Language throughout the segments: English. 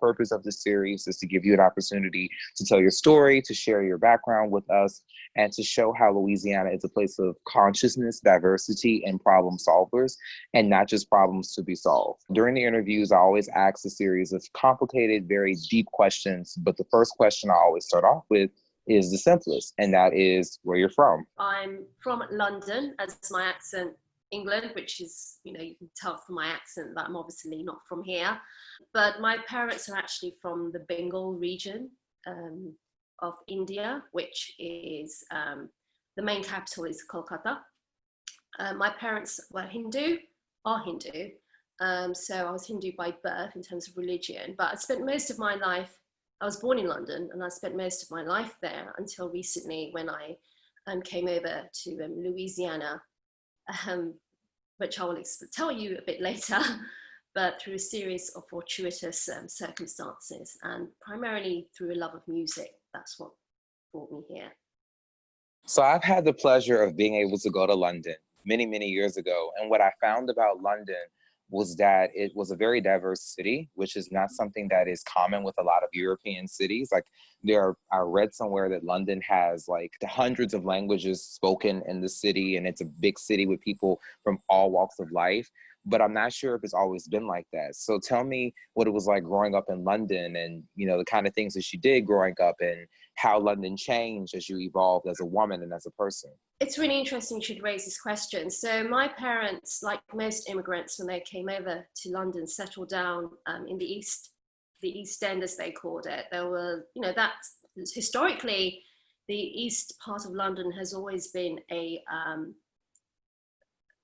purpose of this series is to give you an opportunity to tell your story, to share your background with us, and to show how Louisiana is a place of consciousness, diversity, and problem solvers, and not just problems to be solved. During the interviews, I always ask a series of complicated, very deep questions, but the first question I always start off with is the simplest, and that is where you're from. I'm from London, as my accent, England, which is, you can tell from my accent that I'm obviously not from here. But my parents are actually from the Bengal region of India, which is, the main capital is Kolkata. My parents were are Hindu. So I was Hindu by birth in terms of religion, but I spent most of my life, I was born in London, and I spent most of my life there until recently when I came over to Louisiana, which I will tell you a bit later, but through a series of fortuitous circumstances, and primarily through a love of music. That's what brought me here. So I've had the pleasure of being able to go to London many, many years ago. And what I found about London was that it was a very diverse city, which is not something that is common with a lot of European cities. Like I read somewhere that London has like hundreds of languages spoken in the city, and it's a big city with people from all walks of life. But I'm not sure if it's always been like that. So tell me what it was like growing up in London, and the kind of things that you did growing up, and how London changed as you evolved as a woman and as a person. It's really interesting you should raise this question. So my parents, like most immigrants, when they came over to London, settled down in the East End, as they called it. There were, that's historically, the east part of London has always been a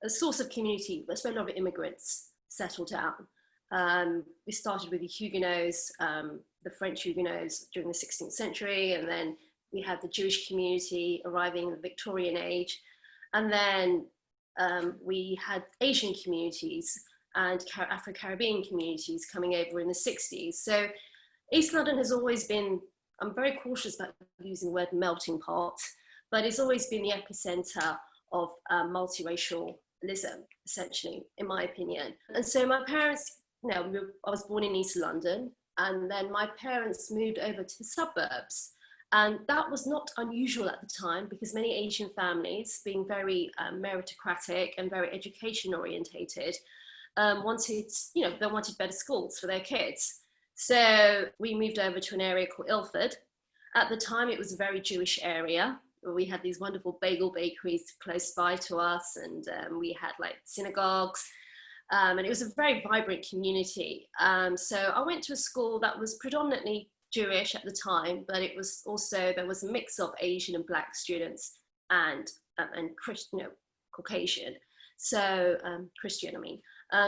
source of community. That's where a lot of immigrants settled down. We started with the Huguenots, the French Huguenots during the 16th century, and then we had the Jewish community arriving in the Victorian age. And then we had Asian communities and Afro-Caribbean communities coming over in the 60s. So East London has always been, I'm very cautious about using the word melting pot, but it's always been the epicenter of multiracialism, essentially, in my opinion. And so my parents, I was born in East London, and then my parents moved over to the suburbs. And that was not unusual at the time, because many Asian families, being very meritocratic and very education orientated, wanted better schools for their kids. So we moved over to an area called Ilford. At the time, it was a very Jewish area. We had these wonderful bagel bakeries close by to us, and we had like synagogues, and it was a very vibrant community. So I went to a school that was predominantly Jewish at the time, but it was also, there was a mix of Asian and Black students and Christian, Caucasian. So Christian, I mean.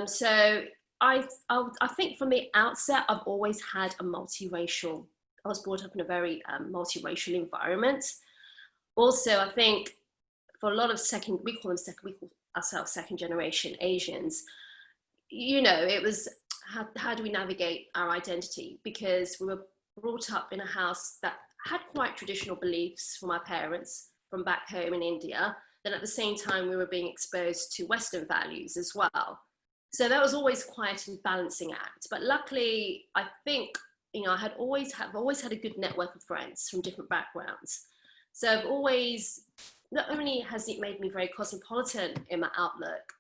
So I think from the outset, I've always had a multiracial. I was brought up in a very multiracial environment. Also, I think for a lot of we call ourselves second generation Asians. It was how do we navigate our identity, because we were brought up in a house that had quite traditional beliefs from our parents from back home in India. Then at the same time, we were being exposed to Western values as well. So that was always quite a balancing act. But luckily, I think, I've always had a good network of friends from different backgrounds. So I've always, not only has it made me very cosmopolitan in my outlook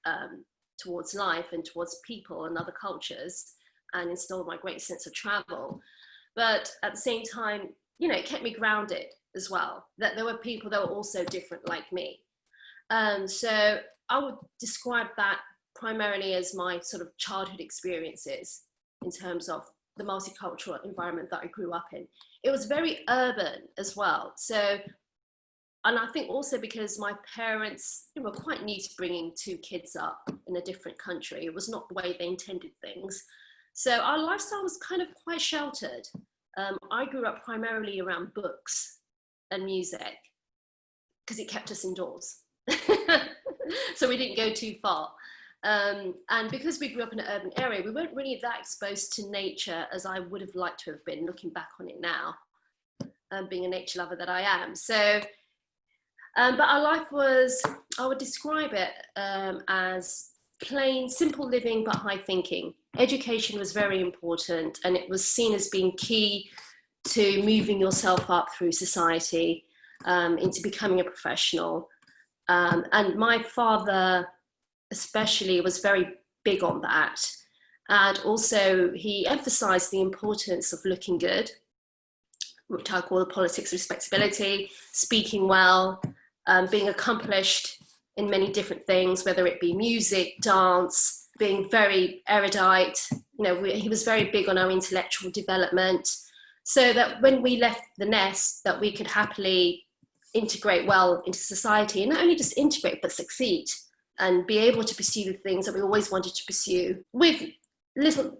towards life and towards people and other cultures, and instilled my great sense of travel, but at the same time, it kept me grounded as well, that there were people that were also different like me. So I would describe that primarily as my sort of childhood experiences in terms of the multicultural environment that I grew up in. It was very urban as well. So, and I think also because my parents were quite new to bringing two kids up in a different country. It was not the way they intended things. So our lifestyle was kind of quite sheltered. I grew up primarily around books and music because it kept us indoors. So we didn't go too far. And because we grew up in an urban area, we weren't really that exposed to nature as I would have liked to have been, looking back on it now, being a nature lover that I am. So, but our life was, I would describe it as plain, simple living, but high thinking. education was very important, and it was seen as being key to moving yourself up through society, into becoming a professional. And my father especially was very big on that. And also he emphasized the importance of looking good, which I call the politics of respectability, speaking well, being accomplished in many different things, whether it be music, dance, being very erudite. You know, he was very big on our intellectual development, so that when we left the nest, that we could happily integrate well into society, and not only just integrate, but succeed and be able to pursue the things that we always wanted to pursue with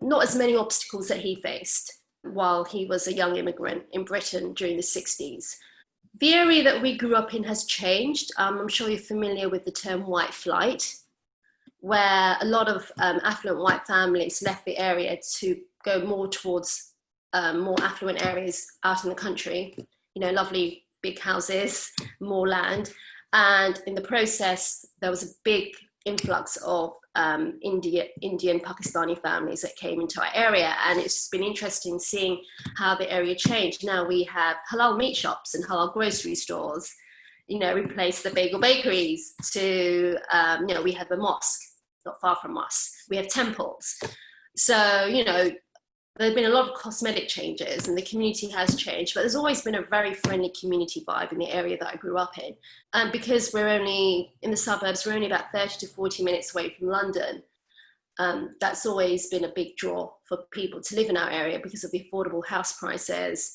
not as many obstacles that he faced while he was a young immigrant in Britain during the 60s. The area that we grew up in has changed. I'm sure you're familiar with the term white flight, where a lot of affluent white families left the area to go more towards more affluent areas out in the country, you know, lovely big houses, more land. And in the process, there was a big influx of Indian Pakistani families that came into our area, and it's just been interesting seeing how the area changed. Now we have halal meat shops and halal grocery stores, you know, replace the bagel bakeries to, you know, we have a mosque not far from us. We have temples. So, you know, there have been a lot of cosmetic changes and the community has changed, but there's always been a very friendly community vibe in the area that I grew up in. And because we're only in the suburbs, we're only about 30 to 40 minutes away from London. That's always been a big draw for people to live in our area because of the affordable house prices,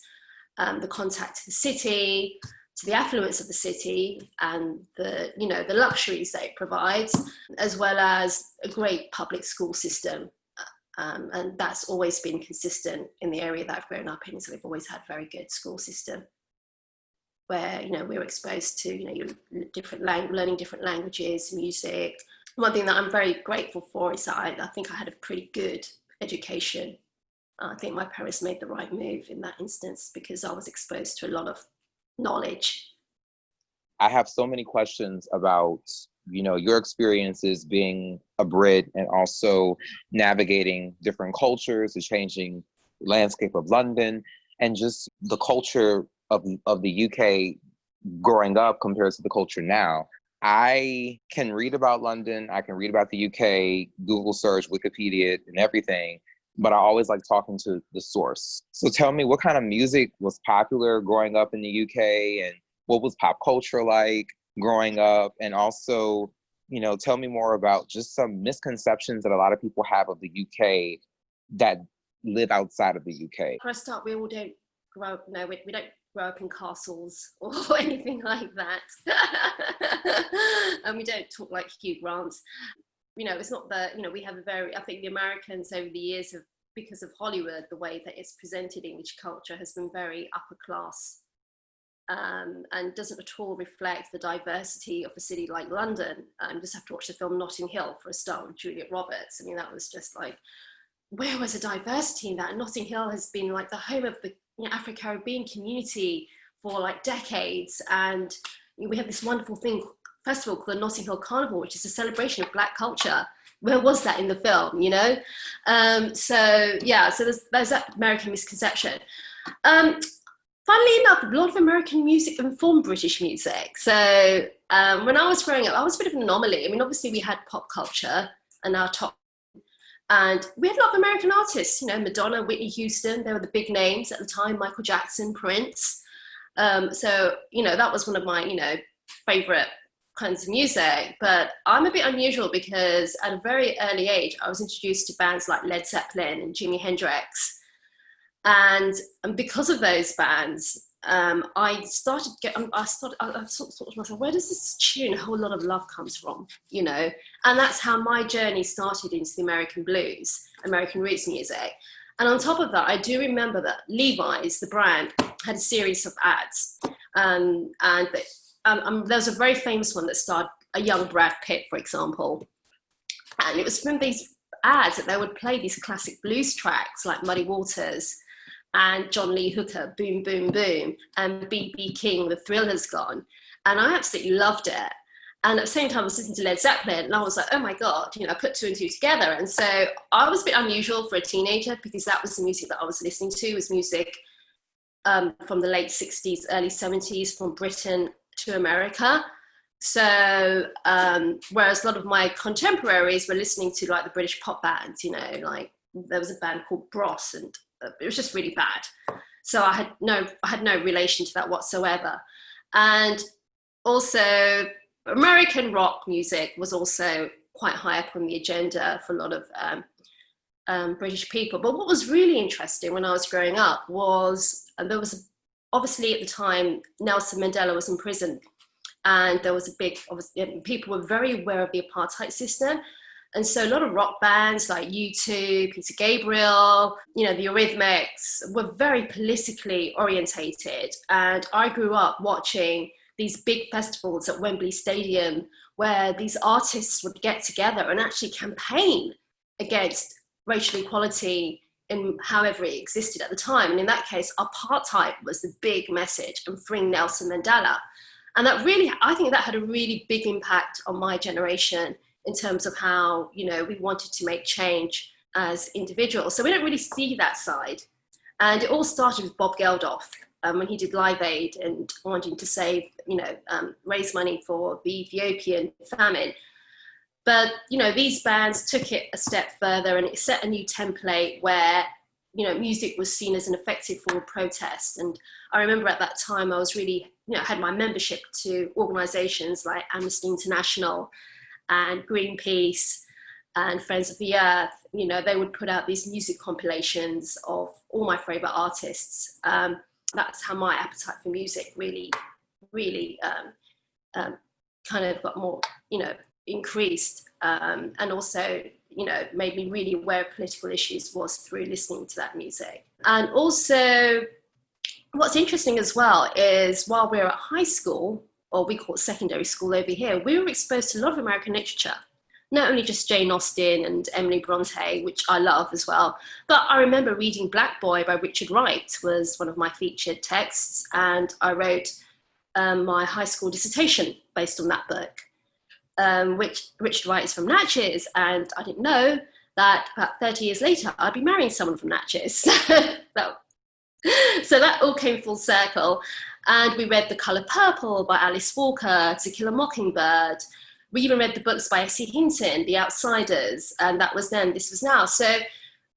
the contact to the city, to the affluence of the city, and the, you know, the luxuries that it provides, as well as a great public school system. And that's always been consistent in the area that I've grown up in. So we've always had a very good school system where, you know, we're exposed to, you know, learning different languages, music. One thing that I'm very grateful for is that I think I had a pretty good education. I think my parents made the right move in that instance because I was exposed to a lot of knowledge. I have so many questions about, you know, your experiences being a Brit and also navigating different cultures, the changing landscape of London, and just the culture of the UK growing up compared to the culture now. I can read about London, I can read about the UK, Google search, Wikipedia, and everything, but I always like talking to the source. So tell me, what kind of music was popular growing up in the UK, and what was pop culture like growing up? And also, you know, tell me more about just some misconceptions that a lot of people have of the UK that live outside of the UK. For a start, we all don't grow up, no, we don't grow up in castles or anything like that. And we don't talk like Hugh Grant. You know, it's not that, you know, we have a very, I think the Americans over the years have, because of Hollywood, the way that it's presented English culture has been very upper class. And doesn't at all reflect the diversity of a city like London. Just have to watch the film Notting Hill for a start with Juliet Roberts. I mean, that was just like, where was the diversity in that? And Notting Hill has been like the home of the, you know, Afro-Caribbean community for like decades. And we have this wonderful festival called the Notting Hill Carnival, which is a celebration of Black culture. Where was that in the film, you know? So yeah, so there's that American misconception. Funnily enough, a lot of American music informed British music. So when I was growing up, I was a bit of an anomaly. I mean, obviously we had pop culture and our top, and we had a lot of American artists, you know, Madonna, Whitney Houston, they were the big names at the time, Michael Jackson, Prince. So, you know, that was one of my, you know, favorite kinds of music. But I'm a bit unusual because at a very early age, I was introduced to bands like Led Zeppelin and Jimi Hendrix. And because of those bands, I thought to myself, where does this tune, A Whole Lot of Love, comes from, you know? And that's how my journey started into the American blues, American roots music. And on top of that, I do remember that Levi's, the brand, had a series of ads. And there's a very famous one that starred a young Brad Pitt, for example. And it was from these ads that they would play these classic blues tracks like Muddy Waters and John Lee Hooker, Boom, Boom, Boom, and B.B. King, The Thrill Has Gone. And I absolutely loved it. And at the same time, I was listening to Led Zeppelin, and I was like, oh my God, I put two and two together. And so I was a bit unusual for a teenager, because that was the music that I was listening to, was music from the late 60s, early 70s, from Britain to America. So whereas a lot of my contemporaries were listening to like the British pop bands, like there was a band called Bros, and it was just really bad. So I had no relation to that whatsoever. And also American rock music was also quite high up on the agenda for a lot of British people. But what was really interesting when I was growing up was there was, obviously at the time, Nelson Mandela was in prison, and there was a big, obviously, people were very aware of the apartheid system. And so a lot of rock bands like U2, Peter Gabriel, the Eurythmics were very politically orientated. And I grew up watching these big festivals at Wembley Stadium, where these artists would get together and actually campaign against racial equality in however it existed at the time. And in that case, apartheid was the big message, and freeing Nelson Mandela. And that really, I think that had a really big impact on my generation in terms of how, we wanted to make change as individuals. So we don't really see that side. And it all started with Bob Geldof when he did Live Aid and wanting to save, raise money for the Ethiopian famine. But, these bands took it a step further, and it set a new template where, music was seen as an effective form of protest. And I remember at that time I was really, had my membership to organizations like Amnesty International and Greenpeace and Friends of the Earth. They would put out these music compilations of all my favorite artists. That's how my appetite for music really kind of got more, increased, and also, made me really aware of political issues was through listening to that music. And also, what's interesting as well is while we were at high school, or we call it secondary school over here, we were exposed to a lot of American literature. Not only just Jane Austen and Emily Bronte, which I love as well, but I remember reading Black Boy by Richard Wright was one of my featured texts, and I wrote my high school dissertation based on that book, which Richard Wright is from Natchez, and I didn't know that about 30 years later I'd be marrying someone from Natchez. So that all came full circle. And we read The Colour Purple by Alice Walker, To Kill a Mockingbird. We even read the books by S.E. Hinton, The Outsiders, and that was then, this was now. So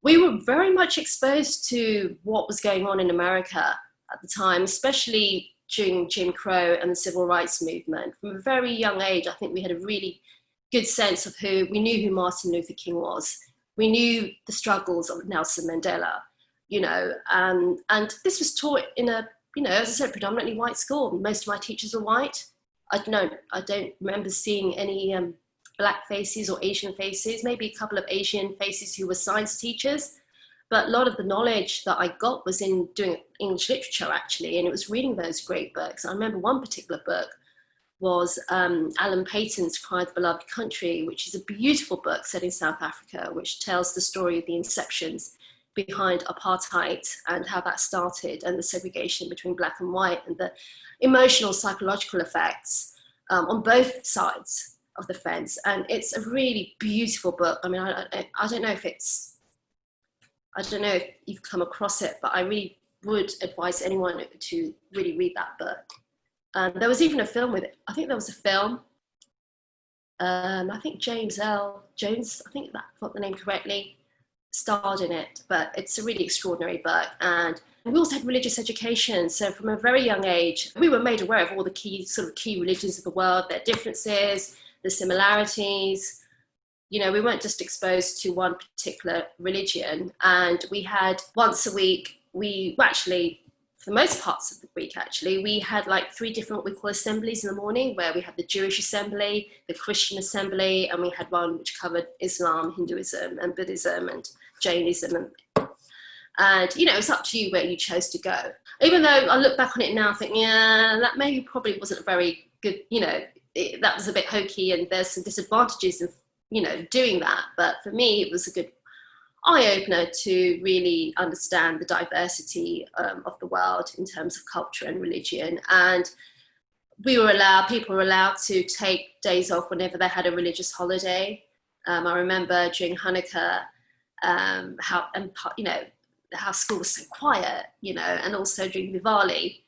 we were very much exposed to what was going on in America at the time, especially during Jim Crow and the Civil Rights Movement. From a very young age, I think we had a really good sense of we knew who Martin Luther King was. We knew the struggles of Nelson Mandela, and this was taught in a, as I said, predominantly white school. Most of my teachers were white. I don't remember seeing any black faces or Asian faces, maybe a couple of Asian faces who were science teachers. But a lot of the knowledge that I got was in doing English literature, actually, and it was reading those great books. I remember one particular book was Alan Paton's Cry of the Beloved Country, which is a beautiful book set in South Africa, which tells the story of the inceptions behind apartheid and how that started, and the segregation between black and white, and the emotional, psychological effects on both sides of the fence. And it's a really beautiful book. I mean, I don't know if you've come across it, but I really would advise anyone to really read that book. There was even a film with it. I think there was a film. I think James L. Jones, I think that got the name correctly, starred in it. But it's a really extraordinary book. And we also had religious education. So from a very young age, we were made aware of all the key religions of the world, their differences, the similarities. We weren't just exposed to one particular religion. And we had once a week, for the most parts of the week, actually, we had like 3 different what we call assemblies in the morning, where we had the Jewish assembly, the Christian assembly, and we had one which covered Islam, Hinduism, and Buddhism, and Jainism. And it was up to you where you chose to go. Even though I look back on it now, I think, yeah, that probably wasn't a very good, that was a bit hokey, and there's some disadvantages of, doing that. But for me, it was a good eye-opener to really understand the diversity of the world in terms of culture and religion. And people were allowed to take days off whenever they had a religious holiday. I remember during Hanukkah, how school was so quiet, and also during Diwali,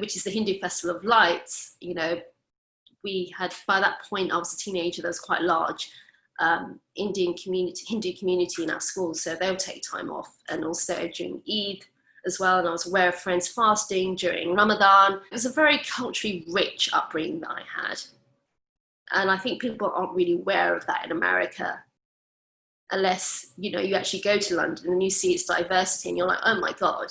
which is the Hindu festival of lights, we had, by that point, I was a teenager, there was quite a large Hindu community in our school, so they'll take time off, and also during Eid as well, and I was aware of friends fasting during Ramadan. It was a very culturally rich upbringing that I had, and I think people aren't really aware of that in America, unless you actually go to London and you see its diversity, and you're like, oh my God,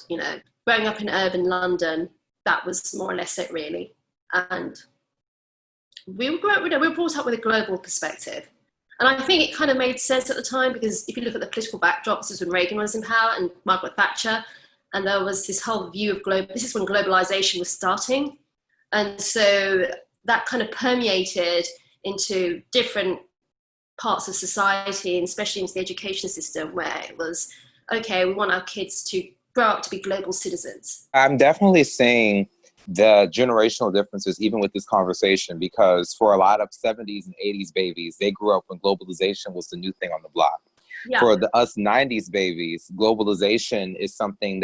growing up in urban London, that was more or less it, really. And we were brought up with a global perspective. And I think it kind of made sense at the time, because if you look at the political backdrop, this is when Reagan was in power and Margaret Thatcher, and there was this whole view of this is when globalization was starting. And so that kind of permeated into different parts of society, and especially into the education system, where it was, okay, we want our kids to grow up to be global citizens. I'm definitely seeing the generational differences even with this conversation, because for a lot of 70s and 80s babies, they grew up when globalization was the new thing on the block. Yeah. For us 90s babies, globalization is something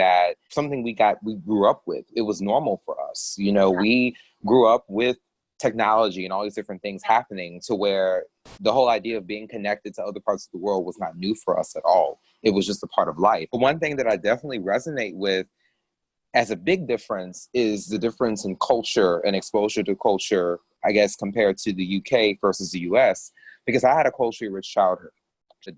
we grew up with. It was normal for us. We grew up with technology and all these different things happening, to where the whole idea of being connected to other parts of the world was not new for us at all. It was just a part of life. But one thing that I definitely resonate with as a big difference is the difference in culture and exposure to culture, I guess, compared to the UK versus the US, because I had a culturally rich childhood,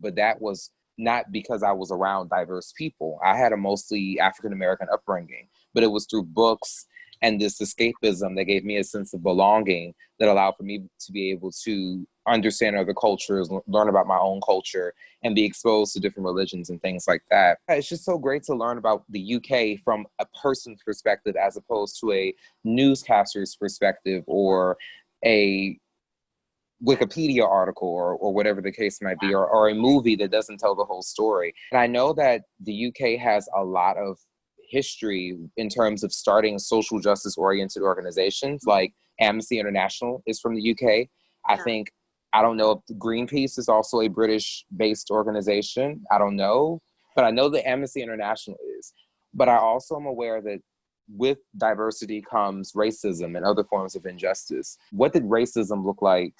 but that was not because I was around diverse people. I had a mostly African-American upbringing, but it was through books and this escapism that gave me a sense of belonging that allowed for me to be able to understand other cultures, learn about my own culture, and be exposed to different religions and things like that. It's just so great to learn about the UK from a person's perspective, as opposed to a newscaster's perspective or a Wikipedia article or whatever the case might be, or a movie that doesn't tell the whole story. And I know that the UK has a lot of history in terms of starting social justice oriented organizations, like Amnesty International is from the UK. I don't know if Greenpeace is also a British based organization. I don't know, but I know that Amnesty International is. But I also am aware that with diversity comes racism and other forms of injustice. What did racism look like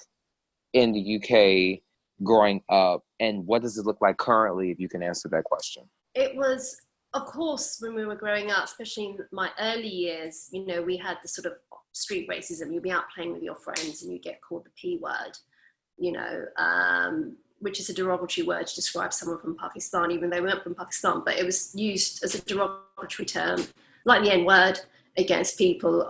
in the UK growing up, and what does it look like currently, if you can answer that question? It was, of course, when we were growing up, especially in my early years, we had the sort of street racism. You'd be out playing with your friends and you get called the P word, which is a derogatory word to describe someone from Pakistan, even though we weren't from Pakistan, but it was used as a derogatory term, like the N word, against people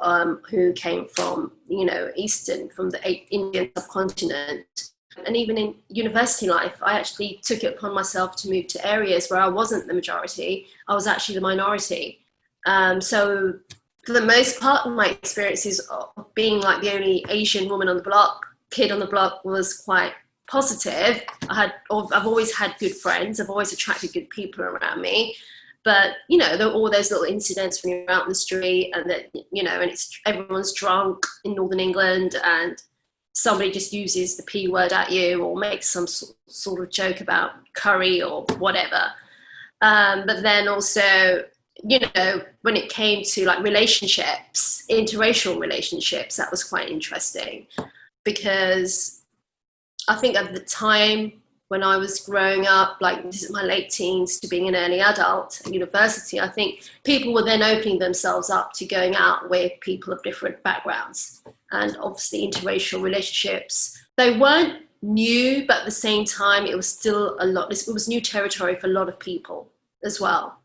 who came from, from the Indian subcontinent. And even in university life, I actually took it upon myself to move to areas where I wasn't the majority. I was actually the minority. So for the most part, my experiences of being like the only Asian woman on the block, kid on the block, was quite positive. I've always had good friends. I've always attracted good people around me. But, there are all those little incidents when you're out in the street and that, and everyone's drunk in Northern England and somebody just uses the P word at you or makes some sort of joke about curry or whatever. But then also, when it came to like relationships, interracial relationships, that was quite interesting, because I think at the time when I was growing up, like this is my late teens to being an early adult at university, I think people were then opening themselves up to going out with people of different backgrounds. And obviously interracial relationships, they weren't new, but at the same time, it was still it was new territory for a lot of people as well.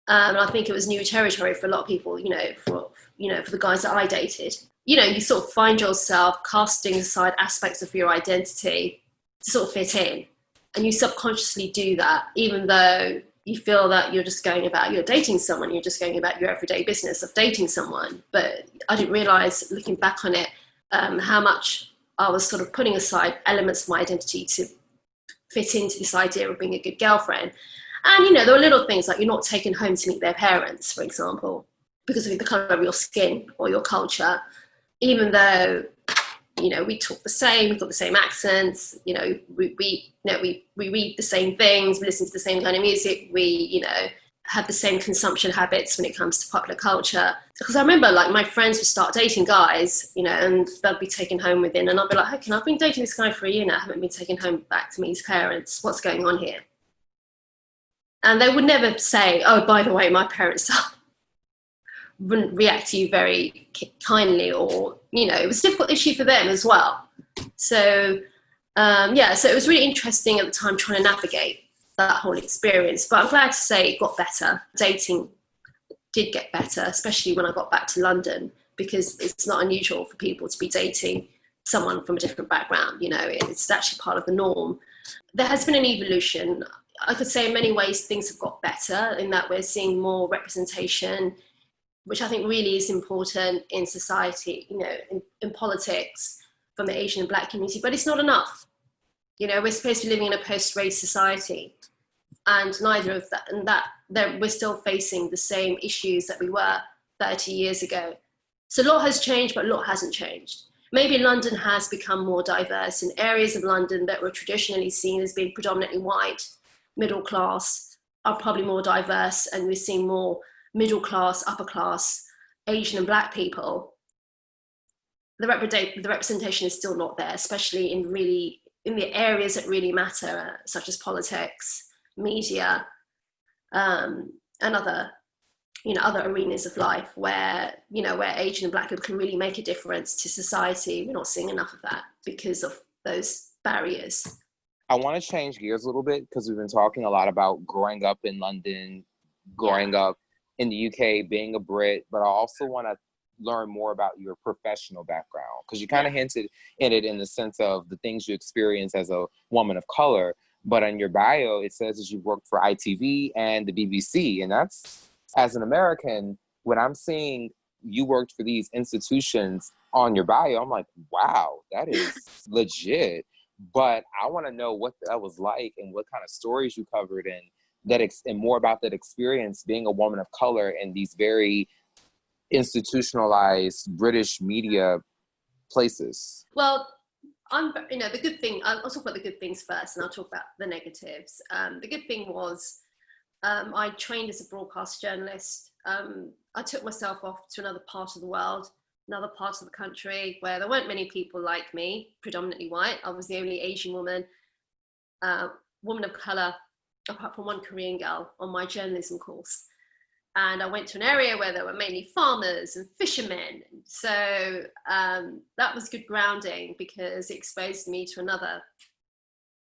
And I think it was new territory for a lot of people, for the guys that I dated. You sort of find yourself casting aside aspects of your identity to sort of fit in. And you subconsciously do that, even though you feel that you're dating someone, you're just going about your everyday business of dating someone. But I didn't realize, looking back on it, how much I was sort of putting aside elements of my identity to fit into this idea of being a good girlfriend. And, there were little things like you're not taken home to meet their parents, for example, because of the color of your skin or your culture. even though, you know, we talk the same, we've got the same accents, you know, we read the same things, we listen to the same kind of music, we, you know, have the same consumption habits when it comes to popular culture. Because I remember, like, my friends would start dating guys, you know, and they'll be taken home within, and I'll be like, hey, I've been dating this guy for a year now, I haven't been taken home back to meet his parents. What's going on here? And they would never say, oh, by the way, my parents wouldn't react to you very kindly, or, you know, it was a difficult issue for them as well. So, so it was really interesting at the time trying to navigate that whole experience. But I'm glad to say it got better. Dating did get better, especially when I got back to London, because it's not unusual for people to be dating someone from a different background. You know, it's actually part of the norm. There has been an evolution. I could say in many ways things have got better, in that we're seeing more representation, which I think really is important in society, you know, in politics, from the Asian and Black community, but it's not enough. You know, we're supposed to be living in a post-race society, and neither of that, and that we're still facing the same issues that we were 30 years ago. So a lot has changed, but a lot hasn't changed. Maybe London has become more diverse, in areas of London that were traditionally seen as being predominantly white, middle class, are probably more diverse, and we're seeing more middle class, upper class, Asian and Black people. The representation is still not there, especially in the areas that really matter, such as politics, media, and other arenas of life where Asian and Black people can really make a difference to society. We're not seeing enough of that because of those barriers. I want to change gears a little bit, because we've been talking a lot about growing up in London, growing up in the UK, being a Brit, but I also want to learn more about your professional background, because you kind of hinted in it in the sense of the things you experience as a woman of color, but in your bio it says that you've worked for ITV and the BBC, and that's, as an American, when I'm seeing you worked for these institutions on your bio, I'm like, wow, that is legit. But I want to know what that was like and what kind of stories you covered, and and more about that experience being a woman of color in these very institutionalized British media places. Well, the good thing, I'll talk about the good things first, and I'll talk about the negatives. The good thing was, I trained as a broadcast journalist. I took myself off to another part of the world, another part of the country where there weren't many people like me, predominantly white. I was the only Asian woman of color, apart from one Korean girl, on my journalism course. And I went to an area where there were mainly farmers and fishermen. So that was good grounding, because it exposed me to another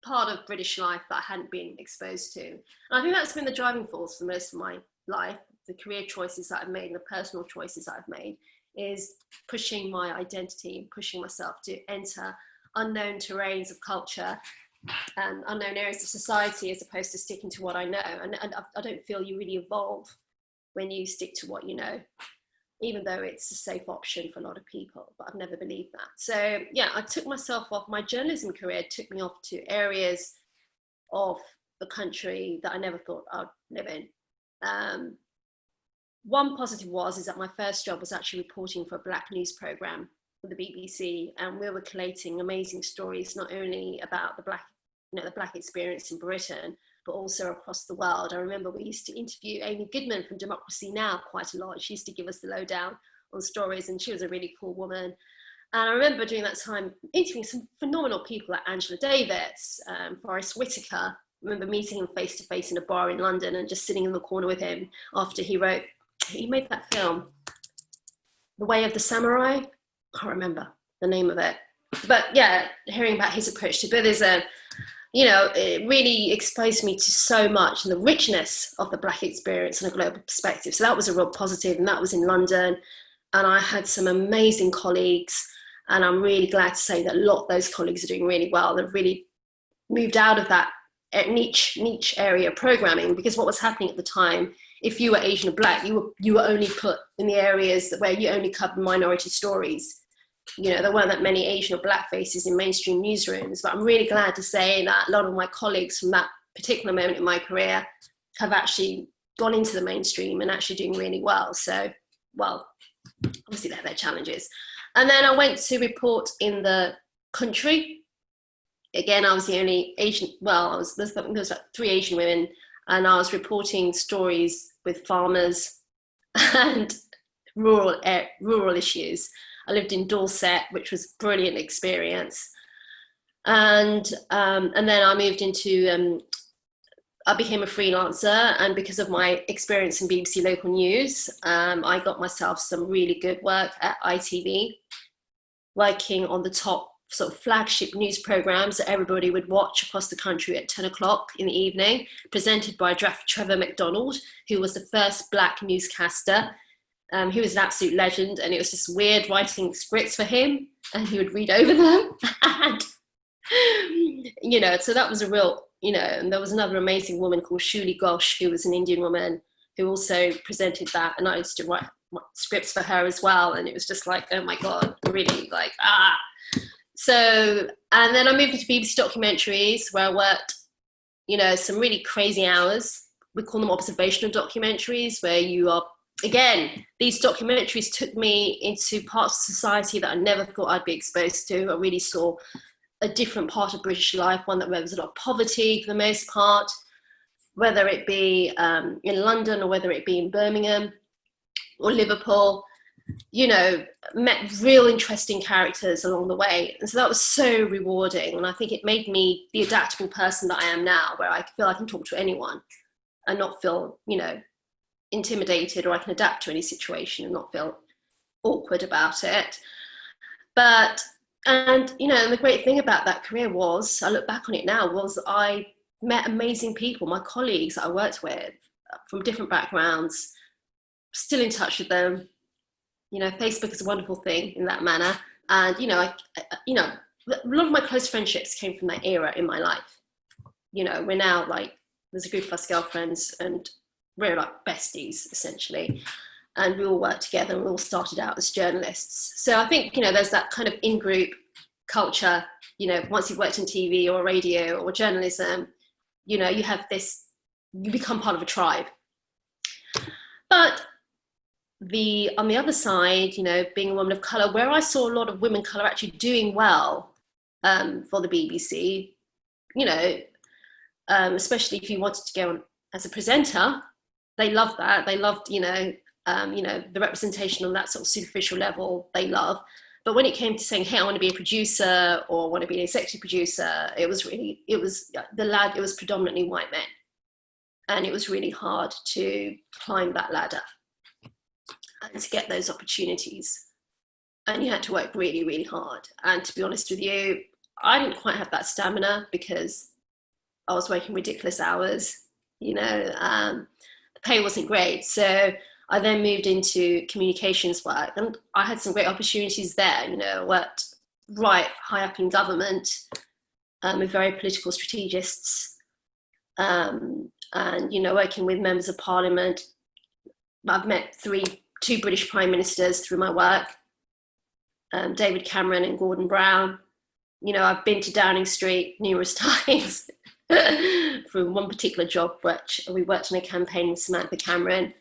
part of British life that I hadn't been exposed to. And I think that's been the driving force for most of my life, the career choices that I've made and the personal choices that I've made, is pushing my identity, pushing myself to enter unknown terrains of culture and unknown areas of society, as opposed to sticking to what I know. And I don't feel you really evolve when you stick to what you know, even though it's a safe option for a lot of people, but I've never believed that. So yeah, I took myself off. My journalism career took me off to areas of the country that I never thought I'd live in. One positive is that my first job was actually reporting for a Black news programme for the BBC, and we were collating amazing stories, not only about the Black experience in Britain, but also across the world. I remember we used to interview Amy Goodman from Democracy Now! Quite a lot. She used to give us the lowdown on stories, and she was a really cool woman. And I remember during that time interviewing some phenomenal people like Angela Davis, Forrest Whitaker. I remember meeting him face to face in a bar in London and just sitting in the corner with him after he made that film, The Way of the Samurai. I can't remember the name of it. But yeah, hearing about his approach to Buddhism, it really exposed me to so much and the richness of the Black experience on a global perspective. So that was a real positive, and that was in London. And I had some amazing colleagues, and I'm really glad to say that a lot of those colleagues are doing really well. They've really moved out of that niche area programming, because what was happening at the time, if you were Asian or Black, you were only put in the areas where you only covered minority stories. There weren't that many Asian or Black faces in mainstream newsrooms, but I'm really glad to say that a lot of my colleagues from that particular moment in my career have actually gone into the mainstream and actually doing really well. So, well, obviously they have their challenges. And then I went to report in the country. Again, I was the only Asian, well, there was like 3 Asian women, and I was reporting stories with farmers and rural issues. I lived in Dorset, which was a brilliant experience. And then I moved into, I became a freelancer, and because of my experience in BBC Local News, I got myself some really good work at ITV, working on the top sort of flagship news programs that everybody would watch across the country at 10 o'clock in the evening, presented by Trevor McDonald, who was the first Black newscaster. He was an absolute legend, and it was just weird writing scripts for him, and he would read over them. And, you know, so that was a real, you know, and there was another amazing woman called Shuli Ghosh, who was an Indian woman who also presented that, and I used to write scripts for her as well, and it was just like, oh my God, really, like, ah. So, and then I moved into BBC Documentaries, where I worked, you know, some really crazy hours. We call them observational documentaries, where you are, again, these documentaries took me into parts of society that I never thought I'd be exposed to. I really saw a different part of British life, one that there was a lot of poverty for the most part, whether it be in London or whether it be in Birmingham or Liverpool. You know, met real interesting characters along the way. And so that was so rewarding. And I think it made me the adaptable person that I am now, where I feel I can talk to anyone and not feel, you know, intimidated, or I can adapt to any situation and not feel awkward about it. But, and, you know, the great thing about that career was, I look back on it now, was I met amazing people, my colleagues that I worked with from different backgrounds, still in touch with them. You know, Facebook is a wonderful thing in that manner. And, you know, a lot of my close friendships came from that era in my life. You know, we're now like, there's a group of us girlfriends, and we're like besties, essentially. And we all worked together, and we all started out as journalists. So I think, you know, there's that kind of in-group culture. You know, once you've worked in TV or radio or journalism, you know, you have this, you become part of a tribe. But on the other side, you know, being a woman of colour, where I saw a lot of women of colour actually doing well for the BBC, you know, especially if you wanted to go on as a presenter, they loved that. They loved, you know, the representation on that sort of superficial level, they love. But when it came to saying, hey, I want to be a producer, or I want to be an executive producer, it was predominantly white men. And it was really hard to climb that ladder and to get those opportunities. And you had to work really, really hard. And to be honest with you, I didn't quite have that stamina, because I was working ridiculous hours, you know, the pay wasn't great. So I then moved into communications work, and I had some great opportunities there. You know, I worked right high up in government with very political strategists, and, you know, working with members of parliament. I've met two British prime ministers through my work, David Cameron and Gordon Brown. You know, I've been to Downing Street numerous times for one particular job, which we worked on a campaign with Samantha Cameron,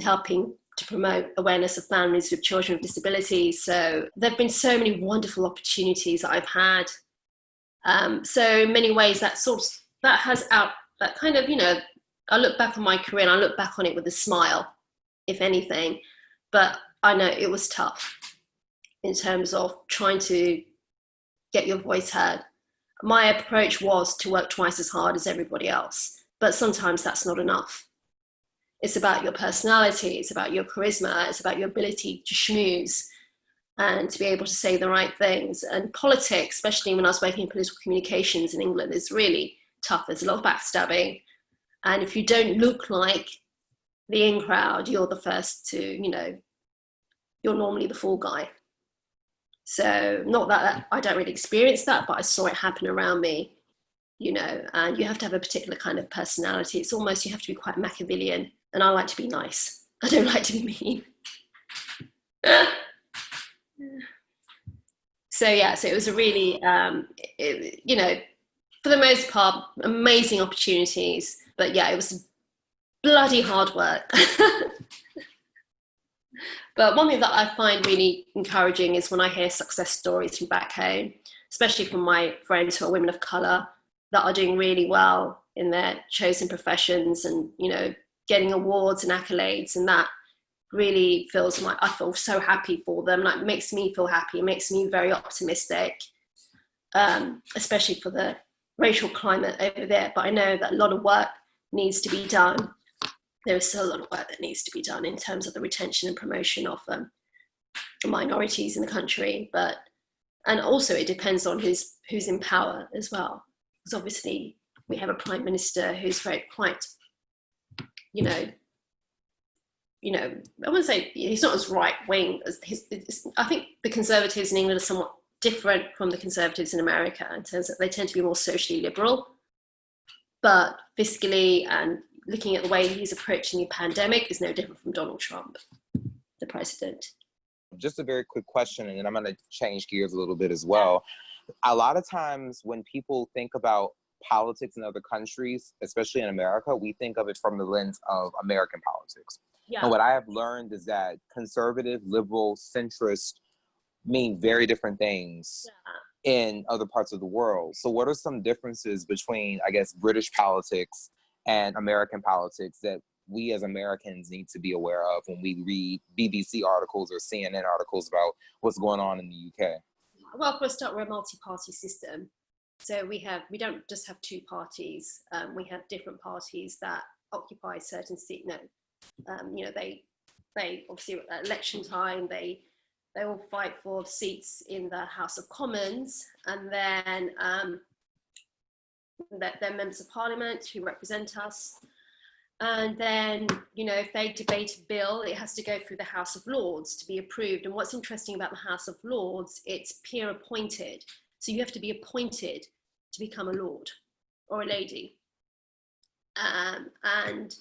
helping to promote awareness of families with children with disabilities. So there have been so many wonderful opportunities that I've had. So in many ways, that kind of, you know, I look back on my career and I look back on it with a smile, if anything, but I know it was tough in terms of trying to get your voice heard. My approach was to work twice as hard as everybody else, but sometimes that's not enough. It's about your personality, it's about your charisma, it's about your ability to schmooze and to be able to say the right things. And politics, especially when I was working in political communications in England, is really tough. There's a lot of backstabbing. And if you don't look like the in crowd, you're the first to, you know, you're normally the fall guy. So not that I don't really experience that, but I saw it happen around me, you know, and you have to have a particular kind of personality. It's almost, you have to be quite Machiavellian, and I like to be nice. I don't like to be mean. So yeah, so it was a really, you know, for the most part, amazing opportunities, but yeah, it was bloody hard work. But one thing that I find really encouraging is when I hear success stories from back home, especially from my friends who are women of colour that are doing really well in their chosen professions and, you know, getting awards and accolades, and that really feels like I feel so happy for them. Like, it makes me feel happy. It makes me very optimistic, especially for the racial climate over there. But I know that a lot of work needs to be done. There is still a lot of work that needs to be done in terms of the retention and promotion of minorities in the country. And also it depends on who's in power as well. Because obviously we have a prime minister who's quite, you know, I wouldn't say he's not as right wing as I think the Conservatives in England are somewhat different from the Conservatives in America in terms that they tend to be more socially liberal, but fiscally and looking at the way he's approaching the pandemic is no different from Donald Trump, the president. Just a very quick question, and then I'm going to change gears a little bit as well. A lot of times when people think about politics in other countries, especially in America, we think of it from the lens of American politics. Yeah. And what I have learned is that conservative, liberal, centrist mean very different things in other parts of the world. So what are some differences between, I guess, British politics and American politics that we as Americans need to be aware of when we read BBC articles or CNN articles about what's going on in the UK? Well, for a start, we're a multi-party system. So we don't just have two parties. We have different parties that occupy certain seats. They obviously at election time, they all fight for seats in the House of Commons, and then they're members of Parliament who represent us. And then, if they debate a bill, it has to go through the House of Lords to be approved. And what's interesting about the House of Lords, it's peer appointed. So you have to be appointed to become a lord or a lady. And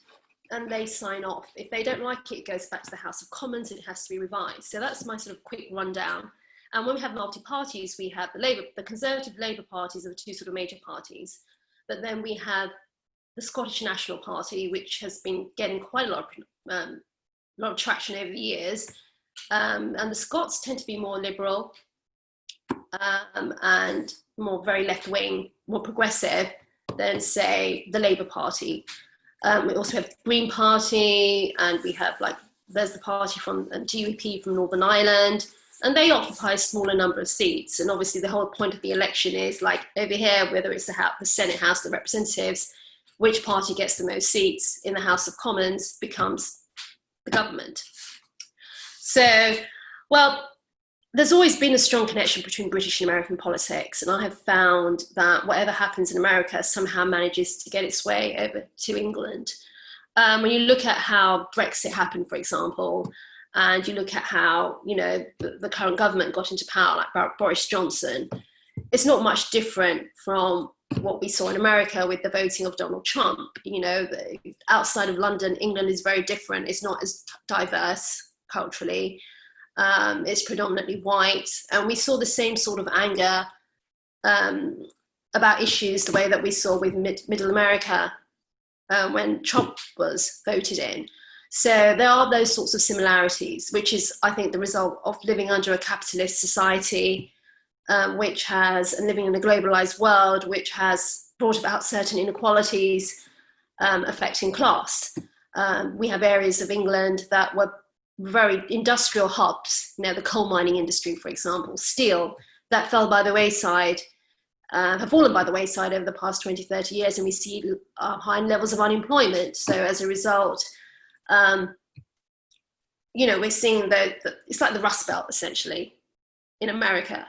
they sign off. If they don't like it, it goes back to the House of Commons and it has to be revised. So that's my sort of quick rundown. And when we have multi-parties, we have the Conservative Labour parties are the two sort of major parties. But then we have the Scottish National Party, which has been getting quite a lot of traction over the years. And the Scots tend to be more liberal and more very left-wing, more progressive than, say, the Labour Party. We also have the Green Party, and we have there's the party from DUP from Northern Ireland, and they occupy a smaller number of seats. And obviously the whole point of the election is, like over here, whether it's the Senate, House of Representatives, which party gets the most seats in the House of Commons becomes the government. So, well, there's always been a strong connection between British and American politics, and I have found that whatever happens in America somehow manages to get its way over to England. When you look at how Brexit happened, for example, and you look at how the current government got into power, like Boris Johnson, it's not much different from what we saw in America with the voting of Donald Trump. Outside of London, England is very different. It's not as diverse culturally. It's predominantly white, and we saw the same sort of anger about issues the way that we saw with Middle America when Trump was voted in. So there are those sorts of similarities, which is, I think, the result of living under a capitalist society, and living in a globalized world, which has brought about certain inequalities affecting class. We have areas of England that were very industrial hubs, the coal mining industry, for example, steel, that fell by the wayside, have fallen by the wayside over the past 20, 30 years, and we see high levels of unemployment. So as a result, we're seeing it's like the Rust Belt, essentially, in America.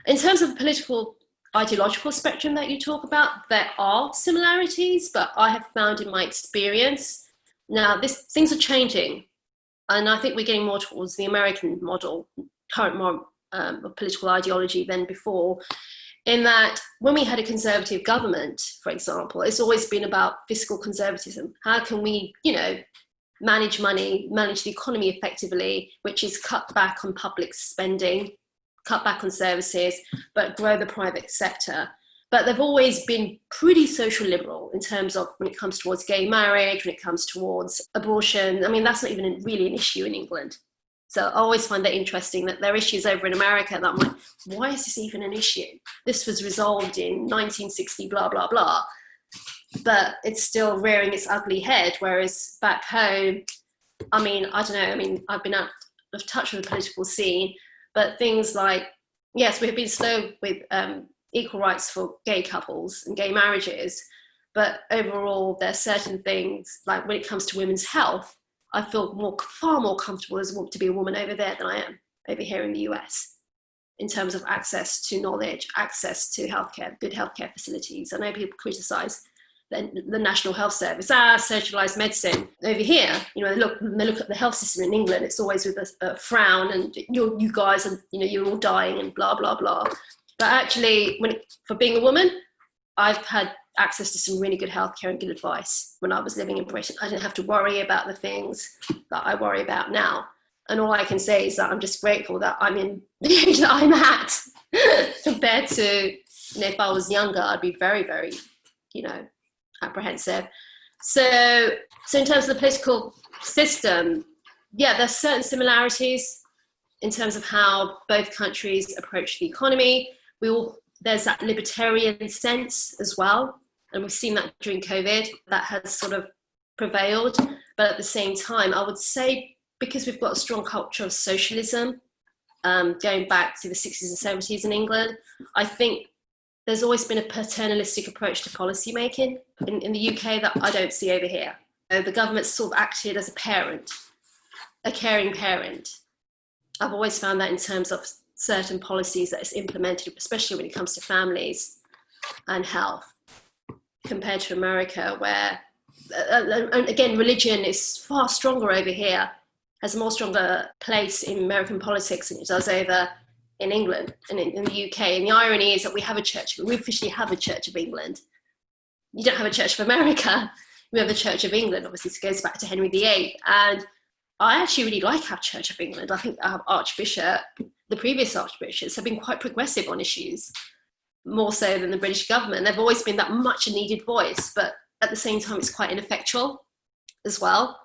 In terms of the political ideological spectrum that you talk about, there are similarities, but I have found in my experience, now things are changing. And I think we're getting more towards the American model, current more of political ideology than before, in that when we had a conservative government, for example, it's always been about fiscal conservatism. How can we, manage money, manage the economy effectively, which is cut back on public spending, cut back on services, but grow the private sector. But they've always been pretty social liberal in terms of when it comes towards gay marriage, when it comes towards abortion. I mean, that's not even really an issue in England. So I always find that interesting that there are issues over in America that I'm like, why is this even an issue? This was resolved in 1960, blah, blah, blah. But it's still rearing its ugly head. Whereas back home, I mean, I don't know. I mean, I've been out of touch with the political scene, but things like, yes, we've been slow with equal rights for gay couples and gay marriages. But overall, there are certain things, like when it comes to women's health, I feel far more comfortable to be a woman over there than I am over here in the US, in terms of access to knowledge, access to healthcare, good healthcare facilities. I know people criticize the National Health Service, socialized medicine. Over here, you know, they look at the health system in England, it's always with a frown and you guys are, you know, you're all dying and blah, blah, blah. But actually, for being a woman, I've had access to some really good healthcare and good advice when I was living in Britain. I didn't have to worry about the things that I worry about now. And all I can say is that I'm just grateful that I'm in the age that I'm at compared to, you know, if I was younger, I'd be very, very, you know, apprehensive. So in terms of the political system, yeah, there's certain similarities in terms of how both countries approach the economy. There's that libertarian sense as well. And we've seen that during COVID, that has sort of prevailed. But at the same time, I would say, because we've got a strong culture of socialism, going back to the 60s and 70s in England, I think there's always been a paternalistic approach to policy making in the UK that I don't see over here. So the government's sort of acted as a parent, a caring parent. I've always found that in terms of certain policies that is implemented, especially when it comes to families and health, compared to America, where, and again, religion is far stronger over here, has a more stronger place in American politics than it does over in England and in the UK. And the irony is that we officially have a Church of England. You don't have a Church of America, we have a Church of England. Obviously, it goes back to Henry VIII. And I actually really like our Church of England. I think our Archbishop, the previous archbishops, have been quite progressive on issues, more so than the British government. They've always been that much needed voice, but at the same time, it's quite ineffectual as well,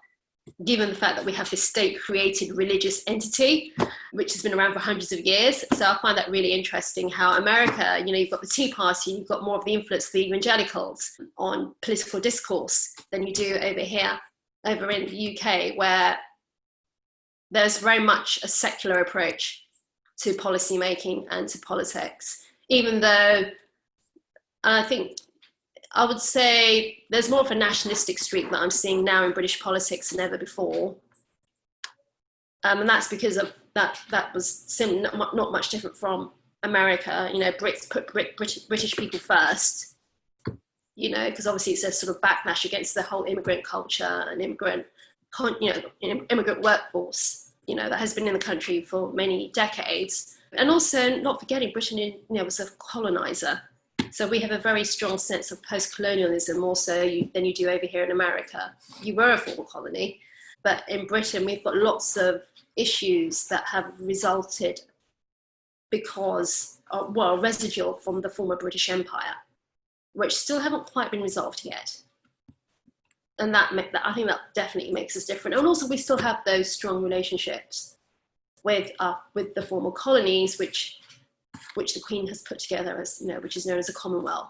given the fact that we have this state-created religious entity, which has been around for hundreds of years. So I find that really interesting how America, you know, you've got the Tea Party, you've got more of the influence of the evangelicals on political discourse than you do over here, over in the UK, where there's very much a secular approach to policy making and to politics, even though I would say there's more of a nationalistic streak that I'm seeing now in British politics than ever before. And that's because of that was not much different from America. You know, Brits put British people first, you know, because obviously it's a sort of backlash against the whole immigrant culture and immigrant workforce, you know, that has been in the country for many decades. And also not forgetting Britain, you know, was a colonizer. So we have a very strong sense of post-colonialism more so than you do over here in America. You were a former colony, but in Britain, we've got lots of issues that have resulted because, well, residual from the former British Empire, which still haven't quite been resolved yet. And I think that definitely makes us different. And also we still have those strong relationships with the former colonies, which the Queen has put together as, you know, which is known as a Commonwealth.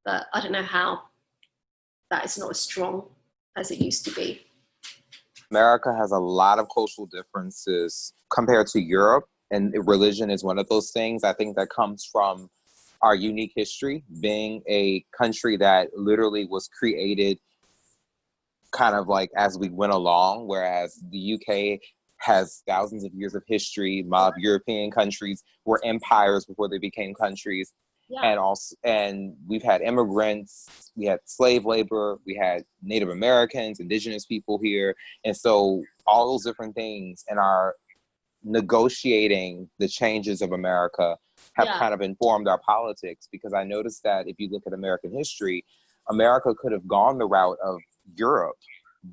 But I don't know how that is not as strong as it used to be. America has a lot of cultural differences compared to Europe, and religion is one of those things. I think that comes from our unique history, being a country that literally was created kind of like as we went along, whereas the UK has thousands of years of history. A lot of European countries were empires before they became countries. Yeah. And we've had immigrants, we had slave labor, we had Native Americans, indigenous people here. And so all those different things in our negotiating the changes of America have kind of informed our politics, because I noticed that if you look at American history, America could have gone the route of Europe.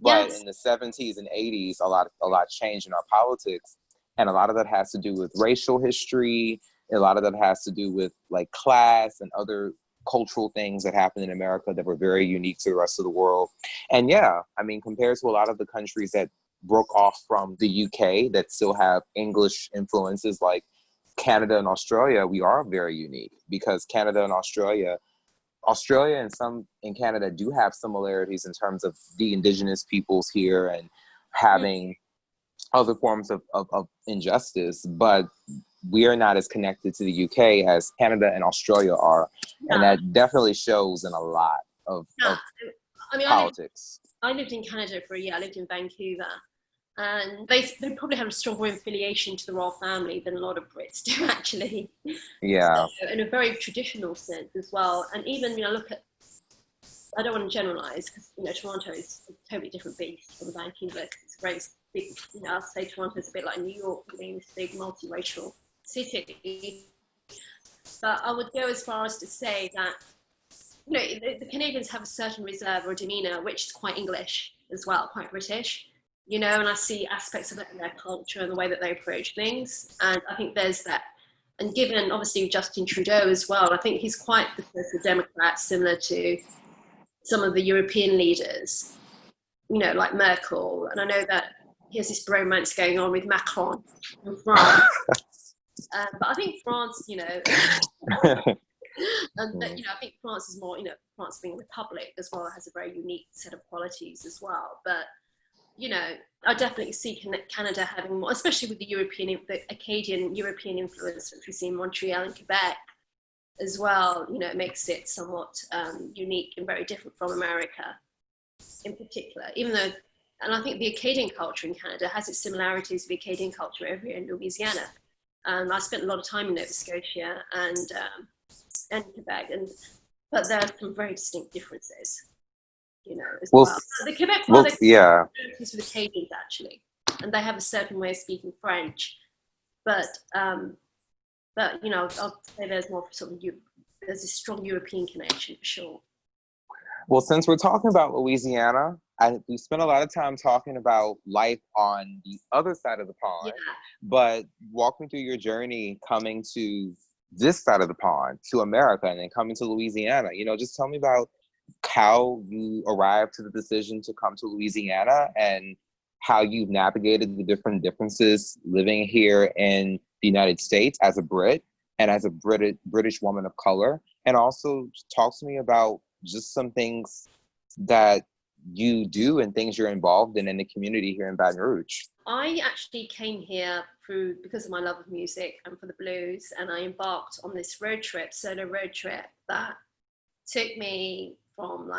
But in the 70s and 80s, a lot changed in our politics. And a lot of that has to do with racial history. A lot of that has to do with like class and other cultural things that happened in America that were very unique to the rest of the world. And yeah, I mean, compared to a lot of the countries that broke off from the UK that still have English influences like Canada and Australia, we are very unique because Canada and Australia and some in Canada do have similarities in terms of the indigenous peoples here and having other forms of injustice, but we are not as connected to the UK as Canada and Australia are. Yeah. And that definitely shows in a lot of politics. I lived in Canada for a year. I lived in Vancouver. And they probably have a stronger affiliation to the royal family than a lot of Brits do, actually. Yeah. So, in a very traditional sense as well. And even, look at, I don't want to generalise, because, Toronto is a totally different beast from Vancouver. It's a very big, I'd say Toronto's a bit like New York, being this big multiracial city. But I would go as far as to say that, the Canadians have a certain reserve or demeanour, which is quite English as well, quite British. And I see aspects of it in their culture and the way that they approach things. And I think there's that. And given, obviously, Justin Trudeau as well, I think he's quite the social democrat, similar to some of the European leaders, like Merkel. And I know that he has this bromance going on with Macron in France. But I think France, and I think France is more, France being a republic as well, has a very unique set of qualities as well. But I definitely see Canada having more, especially with the Acadian European influence, which we see in Montreal and Quebec as well. It makes it somewhat unique and very different from America in particular, even though, and I think the Acadian culture in Canada has its similarities with the Acadian culture over here in Louisiana. I spent a lot of time in Nova Scotia and Quebec, but there are some very distinct differences. As well. The Quebec with the Acadians actually, and they have a certain way of speaking French, but I'll say there's more sort of there's a strong European connection for sure. Well, since we're talking about Louisiana, we spent a lot of time talking about life on the other side of the pond, but walk me through your journey coming to this side of the pond, to America, and then coming to Louisiana. Just tell me about how you arrived to the decision to come to Louisiana and how you've navigated the different differences living here in the United States as a Brit and as a British woman of color. And also talk to me about just some things that you do and things you're involved in the community here in Baton Rouge. I actually came here because of my love of music and for the blues, and I embarked on this solo road trip that took me from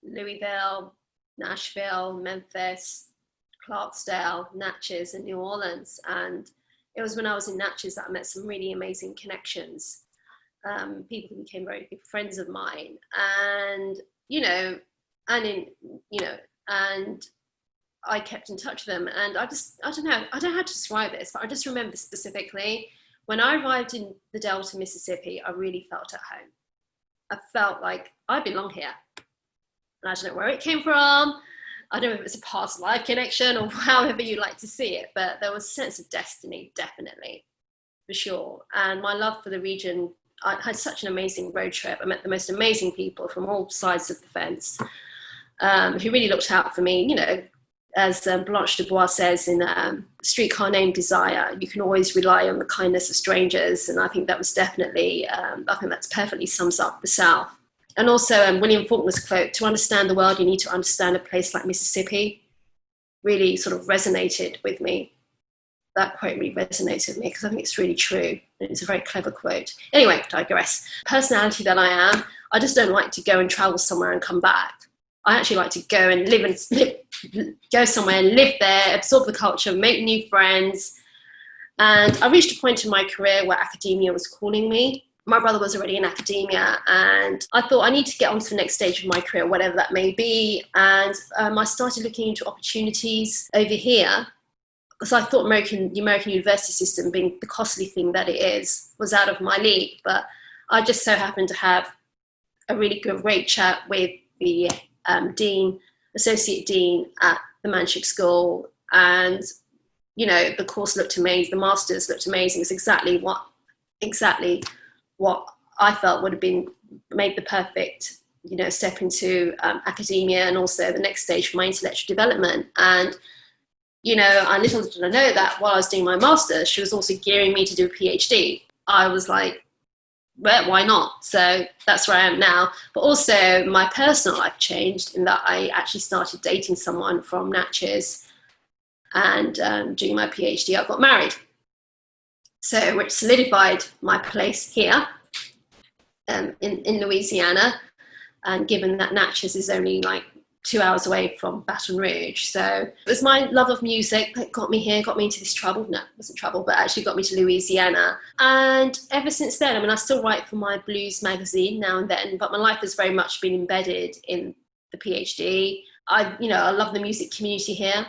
Louisville, Nashville, Memphis, Clarksdale, Natchez, and New Orleans. And it was when I was in Natchez that I met some really amazing connections, people who became very good friends of mine. And, and I kept in touch with them. And I don't know how to describe this, but I just remember specifically when I arrived in the Delta, Mississippi, I really felt at home. I felt like I belong here. And I don't know where it came from. I don't know if it's a past life connection or however you like to see it, but there was a sense of destiny, definitely, for sure. And my love for the region, I had such an amazing road trip. I met the most amazing people from all sides of the fence, who really looked out for me. As Blanche Dubois says in Streetcar Named Desire, you can always rely on the kindness of strangers. And I think that was definitely, I think that perfectly sums up the South. And also William Faulkner's quote, to understand the world, you need to understand a place like Mississippi, really sort of resonated with me. That quote really resonated with me because I think it's really true. It's a very clever quote. Anyway, digress. Personality that I am, I just don't like to go and travel somewhere and come back. I actually like to go and go somewhere and live there, absorb the culture, make new friends. And I reached a point in my career where academia was calling me. My brother was already in academia, and I thought I need to get on to the next stage of my career, whatever that may be. And I started looking into opportunities over here because I thought the American university system, being the costly thing that it is, was out of my league. But I just so happened to have a really great chat with the associate dean at the Manship school, and the course looked amazing, the masters looked amazing. It's exactly what I felt would have been made the perfect step into academia, and also the next stage for my intellectual development. And you know, and little did I know that while I was doing my master's, she was also gearing me to do a PhD. I was like, well, why not? So that's where I am now. But also my personal life changed in that I actually started dating someone from Natchez, and doing my PhD, I got married. So which solidified my place here in Louisiana. And given that Natchez is only like 2 hours away from Baton Rouge. So it was my love of music that got me here, got me into this trouble. No, it wasn't trouble, but actually got me to Louisiana. And ever since then, I mean, I still write for my blues magazine now and then, but my life has very much been embedded in the PhD. I love the music community here.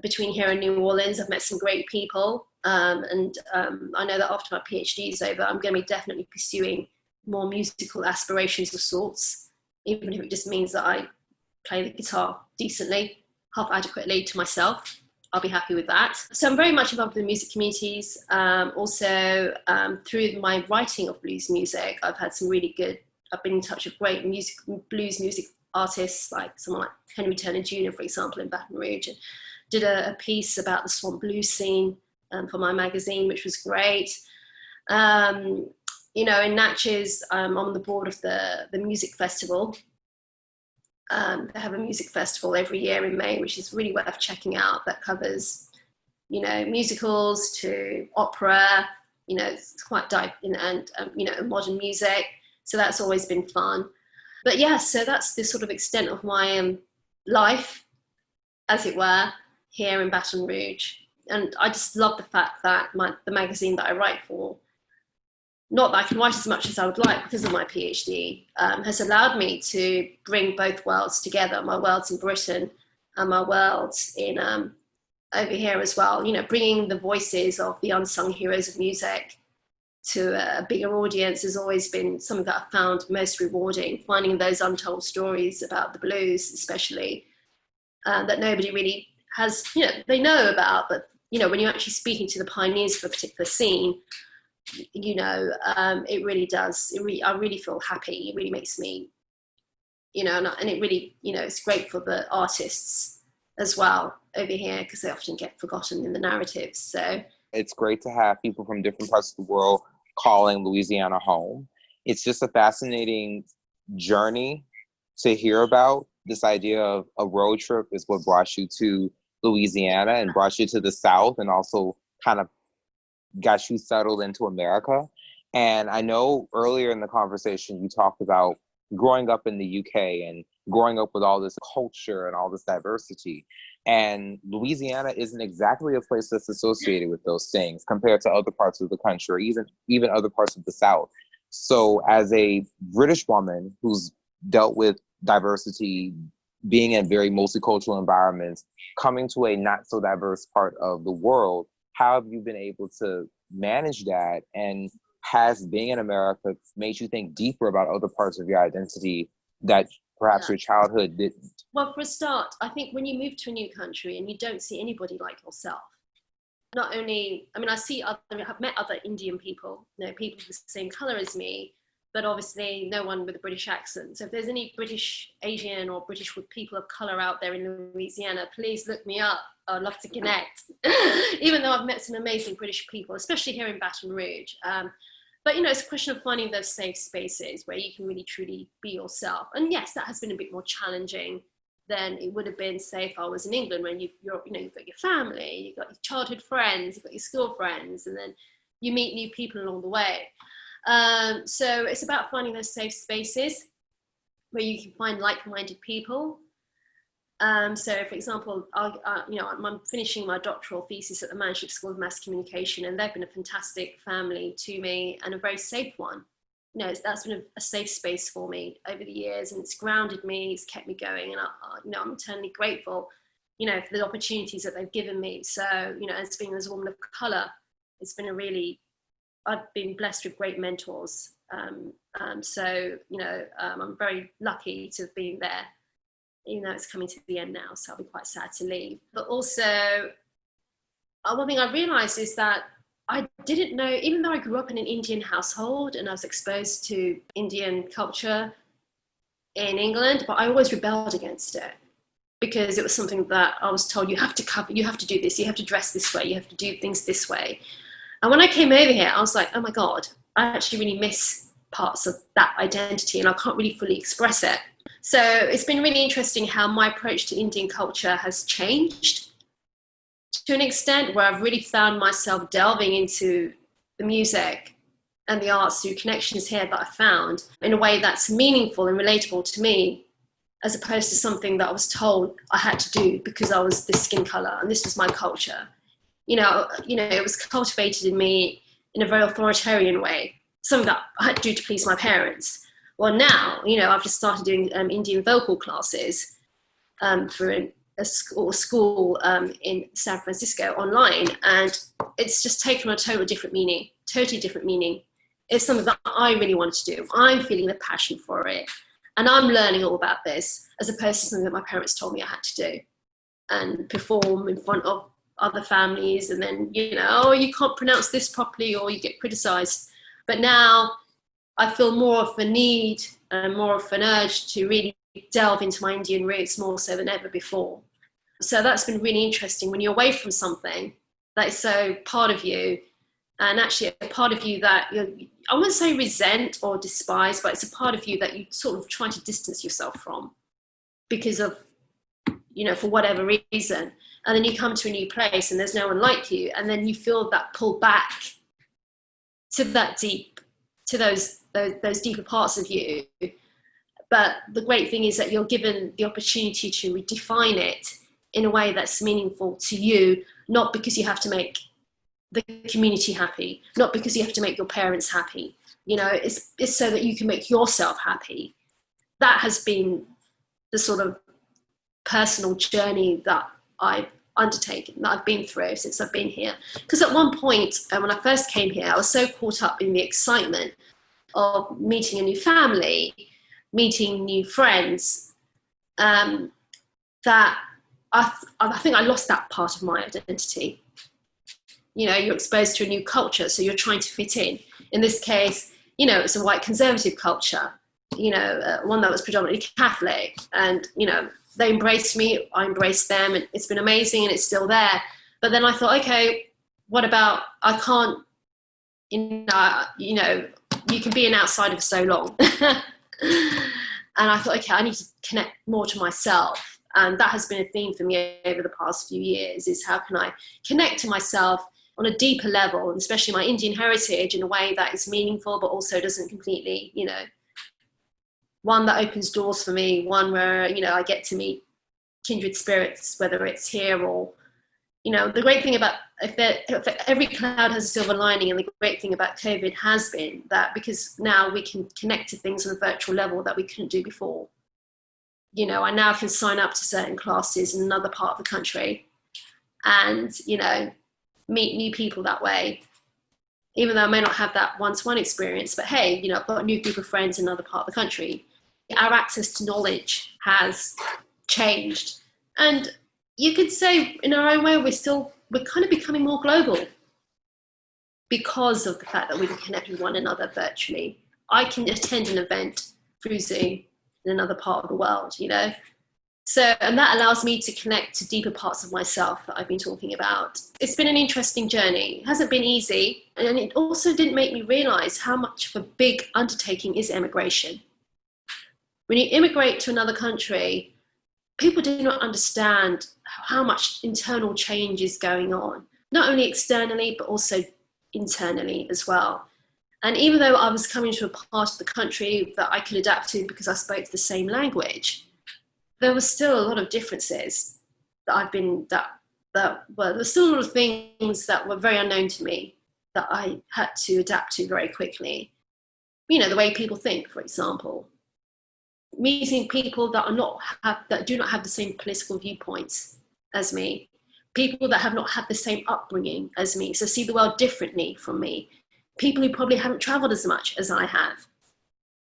Between here and New Orleans, I've met some great people. I know that after my PhD is over, I'm going to be definitely pursuing more musical aspirations of sorts, even if it just means that I play the guitar decently, half adequately to myself. I'll be happy with that. So I'm very much involved with the music communities. Also, through my writing of blues music, I've been in touch with great blues music artists, like someone like Henry Turner Jr., for example, in Baton Rouge, and did a piece about the swamp blues scene for my magazine, which was great. In Natchez, I'm on the board of the music festival. They have a music festival every year in May, which is really worth checking out. That covers, musicals to opera, it's quite deep and modern music. So that's always been fun. But yeah, so that's the sort of extent of my life, as it were, here in Baton Rouge. And I just love the fact that the magazine that I write for, not that I can write as much as I would like because of my PhD, has allowed me to bring both worlds together, my worlds in Britain and my worlds in over here as well, bringing the voices of the unsung heroes of music to a bigger audience has always been something that I've found most rewarding, finding those untold stories about the blues especially, that nobody really has, they know about, but, when you're actually speaking to the pioneers for a particular scene, it really does. I really feel happy. It really makes me, and it really, it's great for the artists as well over here because they often get forgotten in the narratives. So it's great to have people from different parts of the world calling Louisiana home. It's just a fascinating journey to hear about. This idea of a road trip is what brought you to Louisiana and brought you to the South, and also kind of got you settled into America. And I know earlier in the conversation, you talked about growing up in the UK and growing up with all this culture and all this diversity. And Louisiana isn't exactly a place that's associated with those things compared to other parts of the country, even other parts of the South. So as a British woman who's dealt with diversity, being in very multicultural environments, coming to a not so diverse part of the world, how have you been able to manage that? And has being in America made you think deeper about other parts of your identity that perhaps your childhood didn't? Well, for a start, I think when you move to a new country and you don't see anybody like yourself, not only, I mean, I've met other Indian people, people the same color as me, but obviously no one with a British accent. So if there's any British, Asian or British people of color out there in Louisiana, please look me up. I'd love to connect, even though I've met some amazing British people, especially here in Baton Rouge. But, it's a question of finding those safe spaces where you can really truly be yourself. And yes, that has been a bit more challenging than it would have been, say, if I was in England, when you've got your family, you've got your childhood friends, you've got your school friends, and then you meet new people along the way. So it's about finding those safe spaces where you can find like-minded people. So, for example, I'm finishing my doctoral thesis at the Manship School of Mass Communication, and they've been a fantastic family to me and a very safe one. That's been a safe space for me over the years, and it's grounded me, it's kept me going, and I'm eternally grateful, for the opportunities that they've given me. So, as being as a woman of colour, I've been blessed with great mentors. So, I'm very lucky to have been there. It's coming to the end now, so I'll be quite sad to leave. But also, one thing I realised is that I didn't know, even though I grew up in an Indian household and I was exposed to Indian culture in England, but I always rebelled against it because it was something that I was told, you have to cover, you have to do this, you have to dress this way, you have to do things this way. And when I came over here, I was like, oh my God, I actually really miss parts of that identity and I can't really fully express it. So it's been really interesting how my approach to Indian culture has changed to an extent where I've really found myself delving into the music and the arts through connections here that I found in a way that's meaningful and relatable to me, as opposed to something that I was told I had to do because I was this skin color and this was my culture. It was cultivated in me in a very authoritarian way, something that I had to do to please my parents. Well, now, I've just started doing Indian vocal classes through a school in San Francisco online, and it's just taken on a totally different meaning. It's something that I really wanted to do. I'm feeling the passion for it, and I'm learning all about this, as opposed to something that my parents told me I had to do and perform in front of other families, and then, you can't pronounce this properly or you get criticized. But now I feel more of a need and more of an urge to really delve into my Indian roots more so than ever before. So that's been really interesting when you're away from something that is so part of you, and actually a part of you that I wouldn't say resent or despise, but it's a part of you that you sort of try to distance yourself from because of, for whatever reason. And then you come to a new place and there's no one like you, and then you feel that pull back to that deep, to those deeper parts of you. But the great thing is that you're given the opportunity to redefine it in a way that's meaningful to you, not because you have to make the community happy, not because you have to make your parents happy. It's so that you can make yourself happy. That has been the sort of personal journey that I've undertaken, that I've been through since I've been here. Because at one point, when I first came here, I was so caught up in the excitement of meeting a new family, meeting new friends, that I think I lost that part of my identity. You're exposed to a new culture, so you're trying to fit in. In this case, it's a white conservative culture, one that was predominantly Catholic, and, they embraced me, I embraced them, and it's been amazing and it's still there. But then I thought, okay, what about, I can't, you can be an outsider for so long. And I thought, okay, I need to connect more to myself. And that has been a theme for me over the past few years, is how can I connect to myself on a deeper level, and especially my Indian heritage, in a way that is meaningful, but also doesn't completely, one that opens doors for me, one where, I get to meet kindred spirits, whether it's here or, the great thing about, if every cloud has a silver lining, and the great thing about COVID has been that because now we can connect to things on a virtual level that we couldn't do before. I now can sign up to certain classes in another part of the country and, meet new people that way, even though I may not have that one-to-one experience. But hey, I've got a new group of friends in another part of the country. Our access to knowledge has changed. And you could say, in our own way, we're kind of becoming more global because of the fact that we can connect with one another virtually. I can attend an event through Zoom in another part of the world, So, and that allows me to connect to deeper parts of myself that I've been talking about. It's been an interesting journey. It hasn't been easy. And it also didn't make me realize how much of a big undertaking is immigration. When you immigrate to another country, people do not understand how much internal change is going on, not only externally, but also internally as well. And even though I was coming to a part of the country that I could adapt to because I spoke the same language, there was still a lot of differences that there's still a lot of things that were very unknown to me that I had to adapt to very quickly. The way people think, for example. Meeting people that do not have the same political viewpoints as me, people that have not had the same upbringing as me, so see the world differently from me, people who probably haven't traveled as much as I have,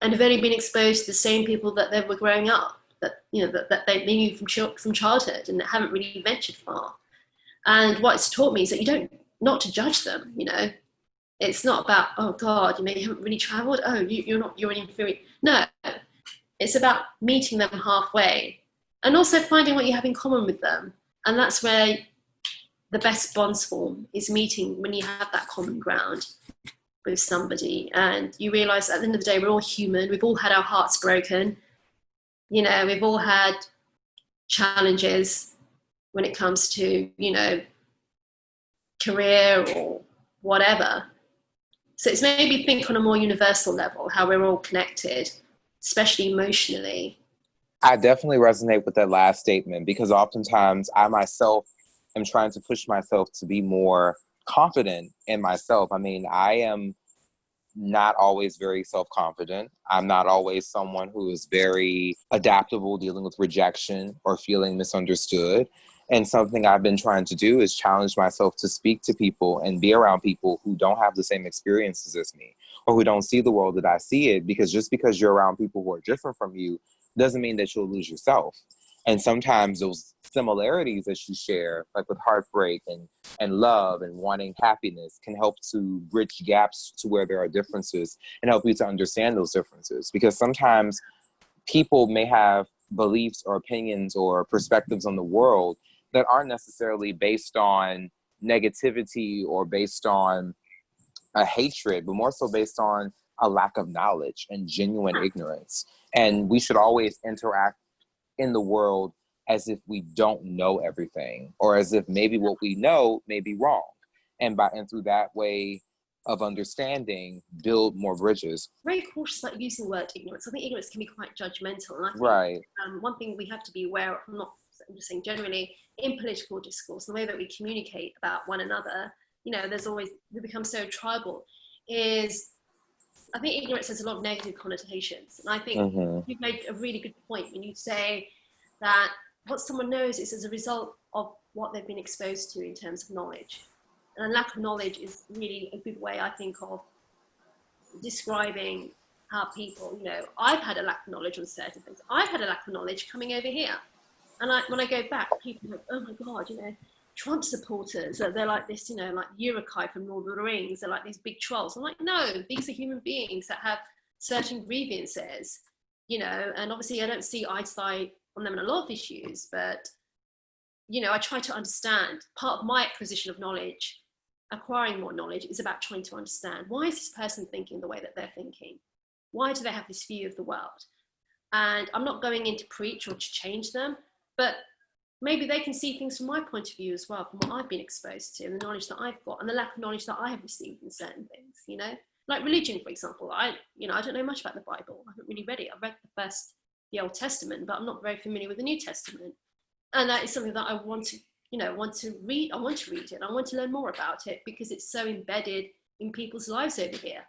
and have only been exposed to the same people that they were growing up, that they knew from childhood, and haven't really ventured far. And what it's taught me is that not to judge them. It's not about, oh God, you haven't really traveled. Oh, you're an inferior. No. It's about meeting them halfway and also finding what you have in common with them. And that's where the best bonds form, is meeting when you have that common ground with somebody, and you realize at the end of the day, we're all human. We've all had our hearts broken. You know, we've all had challenges when it comes to, you know, career or whatever. So it's made me think on a more universal level, how we're all connected, especially emotionally. I definitely resonate with that last statement, because oftentimes I myself am trying to push myself to be more confident in myself. I mean, I am not always very self-confident. I'm not always someone who is very adaptable dealing with rejection or feeling misunderstood. And something I've been trying to do is challenge myself to speak to people and be around people who don't have the same experiences as me, or who don't see the world that I see it, because just because you're around people who are different from you doesn't mean that you'll lose yourself. And sometimes those similarities that you share, like with heartbreak and love and wanting happiness, can help to bridge gaps to where there are differences and help you to understand those differences. Because sometimes people may have beliefs or opinions or perspectives on the world that aren't necessarily based on negativity or based on a hatred, but more so based on a lack of knowledge and genuine ignorance. And we should always interact in the world as if we don't know everything, or as if maybe what we know may be wrong. And through that way of understanding, build more bridges. Very cautious about using the word ignorance. I think ignorance can be quite judgmental. And I think Right. One thing we have to be aware of, I'm just saying generally, in political discourse, the way that we communicate about one another, you know, we become so tribal, I think ignorance has a lot of negative connotations. And I think you've made a really good point when you say that what someone knows is as a result of what they've been exposed to in terms of knowledge. And a lack of knowledge is really a good way, I think, of describing how people, you know, I've had a lack of knowledge on certain things. I've had a lack of knowledge coming over here. And when I go back, people are like, oh my God, you know, Trump supporters, they're like this, you know, like Uruk-hai from Lord of the Rings, they're like these big trolls. I'm like, no, these are human beings that have certain grievances, you know, and obviously I don't see eye to eye on them in a lot of issues, but, you know, I try to understand. Part of my acquisition of knowledge, acquiring more knowledge, is about trying to understand, why is this person thinking the way that they're thinking? Why do they have this view of the world? And I'm not going in to preach or to change them, but maybe they can see things from my point of view as well, from what I've been exposed to and the knowledge that I've got and the lack of knowledge that I have received in certain things, you know? Like religion, for example. I don't know much about the Bible. I haven't really read it. I've read the Old Testament, but I'm not very familiar with the New Testament. And that is something that I want to read. I want to read it. And I want to learn more about it because it's so embedded in people's lives over here.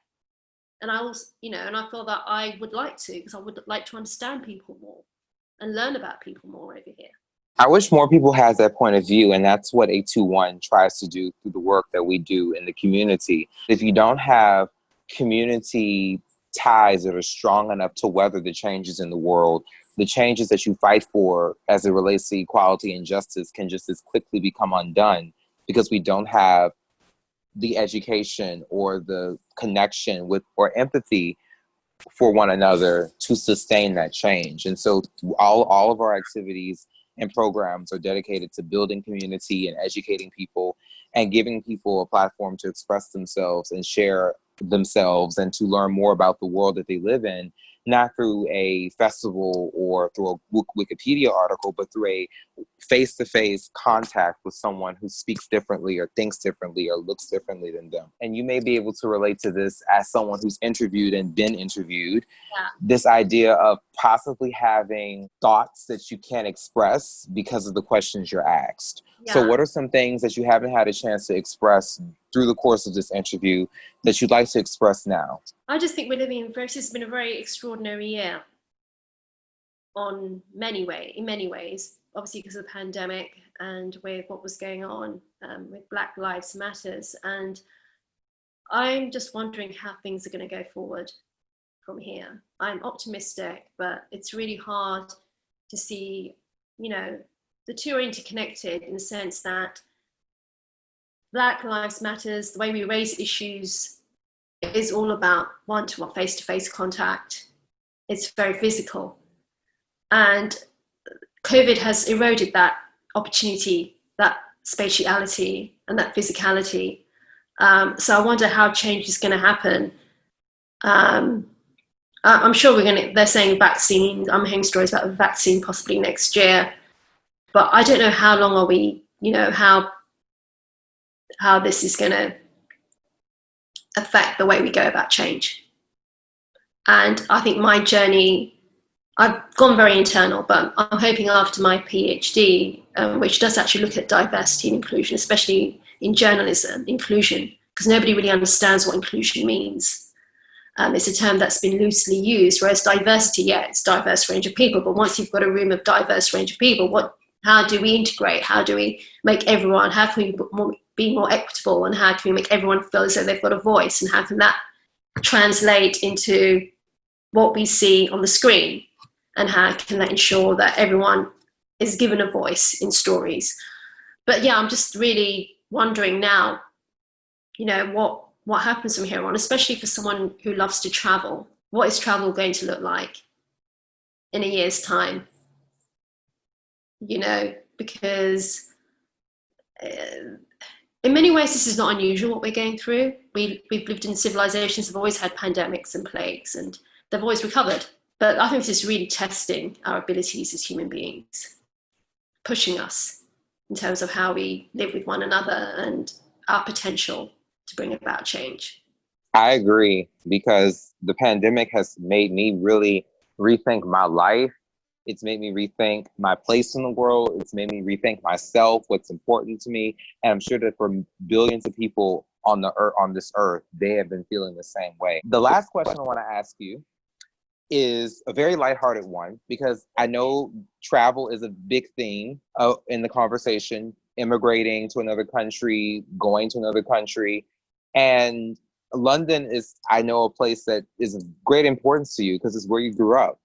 And I also, you know, and I feel that I would like to, because I would like to understand people more and learn about people more over here. I wish more people had that point of view, and that's what 821 tries to do through the work that we do in the community. If you don't have community ties that are strong enough to weather the changes in the world, the changes that you fight for as it relates to equality and justice can just as quickly become undone, because we don't have the education or the connection with or empathy for one another to sustain that change. And so all of our activities and programs are dedicated to building community and educating people and giving people a platform to express themselves and share themselves and to learn more about the world that they live in, not through a festival or through a Wikipedia article, but through a face-to-face contact with someone who speaks differently or thinks differently or looks differently than them. And you may be able to relate to this as someone who's interviewed and been interviewed. Yeah. This idea of possibly having thoughts that you can't express because of the questions you're asked. Yeah. So what are some things that you haven't had a chance to express through the course of this interview that you'd like to express now? I just think we're living in this has been a very extraordinary year in many ways, obviously because of the pandemic and with what was going on with Black Lives Matters. And I'm just wondering how things are going to go forward from here. I'm optimistic, but it's really hard to see, you know, the two are interconnected in the sense that Black Lives Matters, the way we raise issues is all about one-to-one face-to-face contact. It's very physical. And COVID has eroded that opportunity, that spatiality and that physicality. So I wonder how change is going to happen. I'm sure they're saying vaccine. I'm hearing stories about a vaccine possibly next year, but I don't know how long are we, how this is going to affect the way we go about change. And I think my journey, I've gone very internal, but I'm hoping after my PhD, which does actually look at diversity and inclusion, especially in journalism, inclusion, because nobody really understands what inclusion means. It's a term that's been loosely used, whereas diversity, it's a diverse range of people. But once you've got a room of diverse range of people, how do we integrate? How do we make everyone, how can we be more equitable, and how can we make everyone feel as though they've got a voice, and how can that translate into what we see on the screen, and how can that ensure that everyone is given a voice in stories? But yeah, I'm just really wondering now, what happens from here on, especially for someone who loves to travel. What is travel going to look like in a year's time? Because in many ways, this is not unusual what we're going through. We've lived in civilizations that have always had pandemics and plagues, and they've always recovered. But I think this is really testing our abilities as human beings, pushing us in terms of how we live with one another and our potential to bring about change. I agree, because the pandemic has made me really rethink my life. It's made me rethink my place in the world. It's made me rethink myself, what's important to me. And I'm sure that for billions of people on this earth, they have been feeling the same way. The last question I want to ask you is a very lighthearted one, because I know travel is a big theme in the conversation, immigrating to another country, going to another country. And London is, I know, a place that is of great importance to you because it's where you grew up.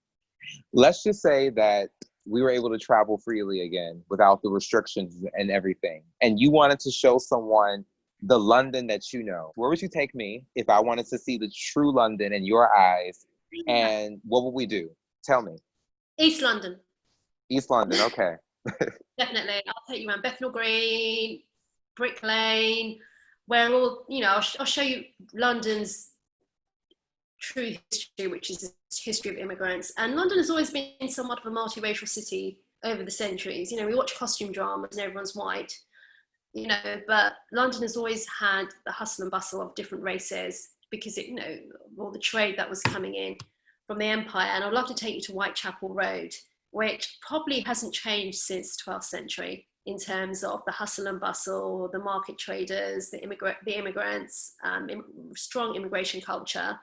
Let's just say that we were able to travel freely again without the restrictions and everything, and you wanted to show someone the London that you know. Where would you take me if I wanted to see the true London in your eyes? And what would we do? Tell me. East London. East London, okay. Definitely. I'll take you around Bethnal Green, Brick Lane, where all, I'll show you London's true history, which is the history of immigrants. And London has always been somewhat of a multiracial city over the centuries. We watch costume dramas and everyone's white, but London has always had the hustle and bustle of different races because all the trade that was coming in from the empire. And I'd love to take you to Whitechapel Road, which probably hasn't changed since the 12th century in terms of the hustle and bustle, the market traders, the immigrants, strong immigration culture.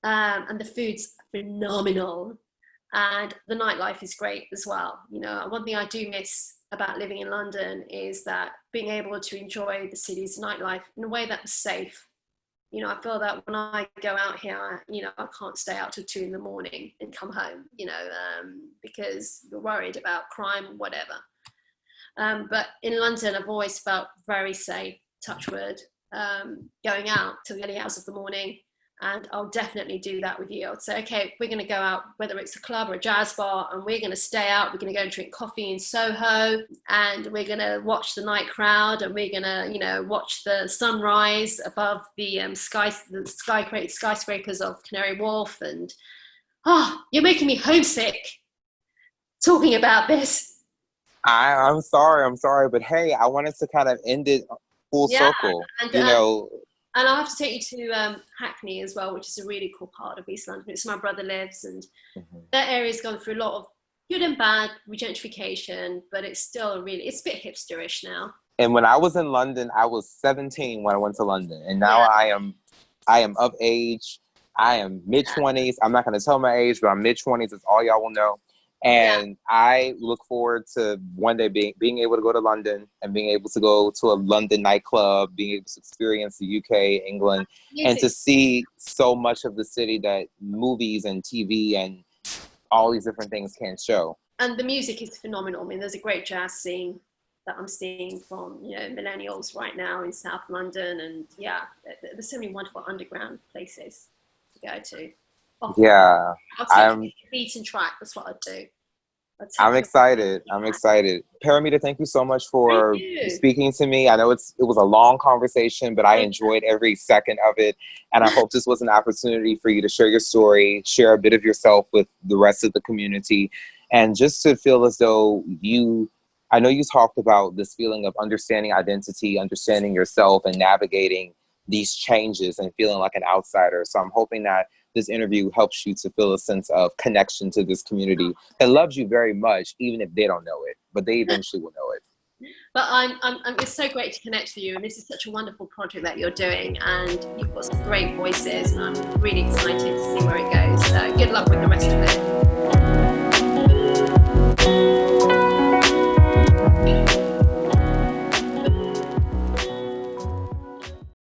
And the food's phenomenal, and the nightlife is great as well. One thing I do miss about living in London is that being able to enjoy the city's nightlife in a way that was safe. I feel that when I go out here, I can't stay out till 2 a.m. and come home, because you're worried about crime or whatever. But in London, I've always felt very safe, touch wood, going out till the early hours of the morning. And I'll definitely do that with you. I'd say, okay, we're going to go out, whether it's a club or a jazz bar, and we're going to stay out. We're going to go and drink coffee in Soho, and we're going to watch the night crowd, and we're going to, watch the sunrise above the skyscrapers of Canary Wharf. And you're making me homesick talking about this. I'm sorry, but hey, I wanted to kind of end it full circle. And I'll have to take you to Hackney as well, which is a really cool part of East London. It's where my brother lives, and that area's gone through a lot of good and bad gentrification, but it's still it's a bit hipsterish now. And when I was in London, I was 17 when I went to London, and now I am of age. I am mid-20s. I'm not going to tell my age, but I'm mid-20s. That's all y'all will know. And I look forward to one day being able to go to London and being able to go to a London nightclub, being able to experience the UK, England, and to see so much of the city that movies and TV and all these different things can't show. And the music is phenomenal. I mean, there's a great jazz scene that I'm seeing from, millennials right now in South London. And there's so many wonderful underground places to go to. Yeah, I'll take beat and track. That's what I'd do. I'm excited. I'm excited. Paromita, thank you so much for speaking to me. I know it was a long conversation, but I enjoyed every second of it. And I hope this was an opportunity for you to share your story, share a bit of yourself with the rest of the community, and just to feel as though I know you talked about this feeling of understanding identity, understanding yourself, and navigating these changes and feeling like an outsider. So I'm hoping that this interview helps you to feel a sense of connection to this community that loves you very much, even if they don't know it, but they eventually will know it. But it's so great to connect with you, and this is such a wonderful project that you're doing, and you've got some great voices, and I'm really excited to see where it goes. So good luck with the rest of it.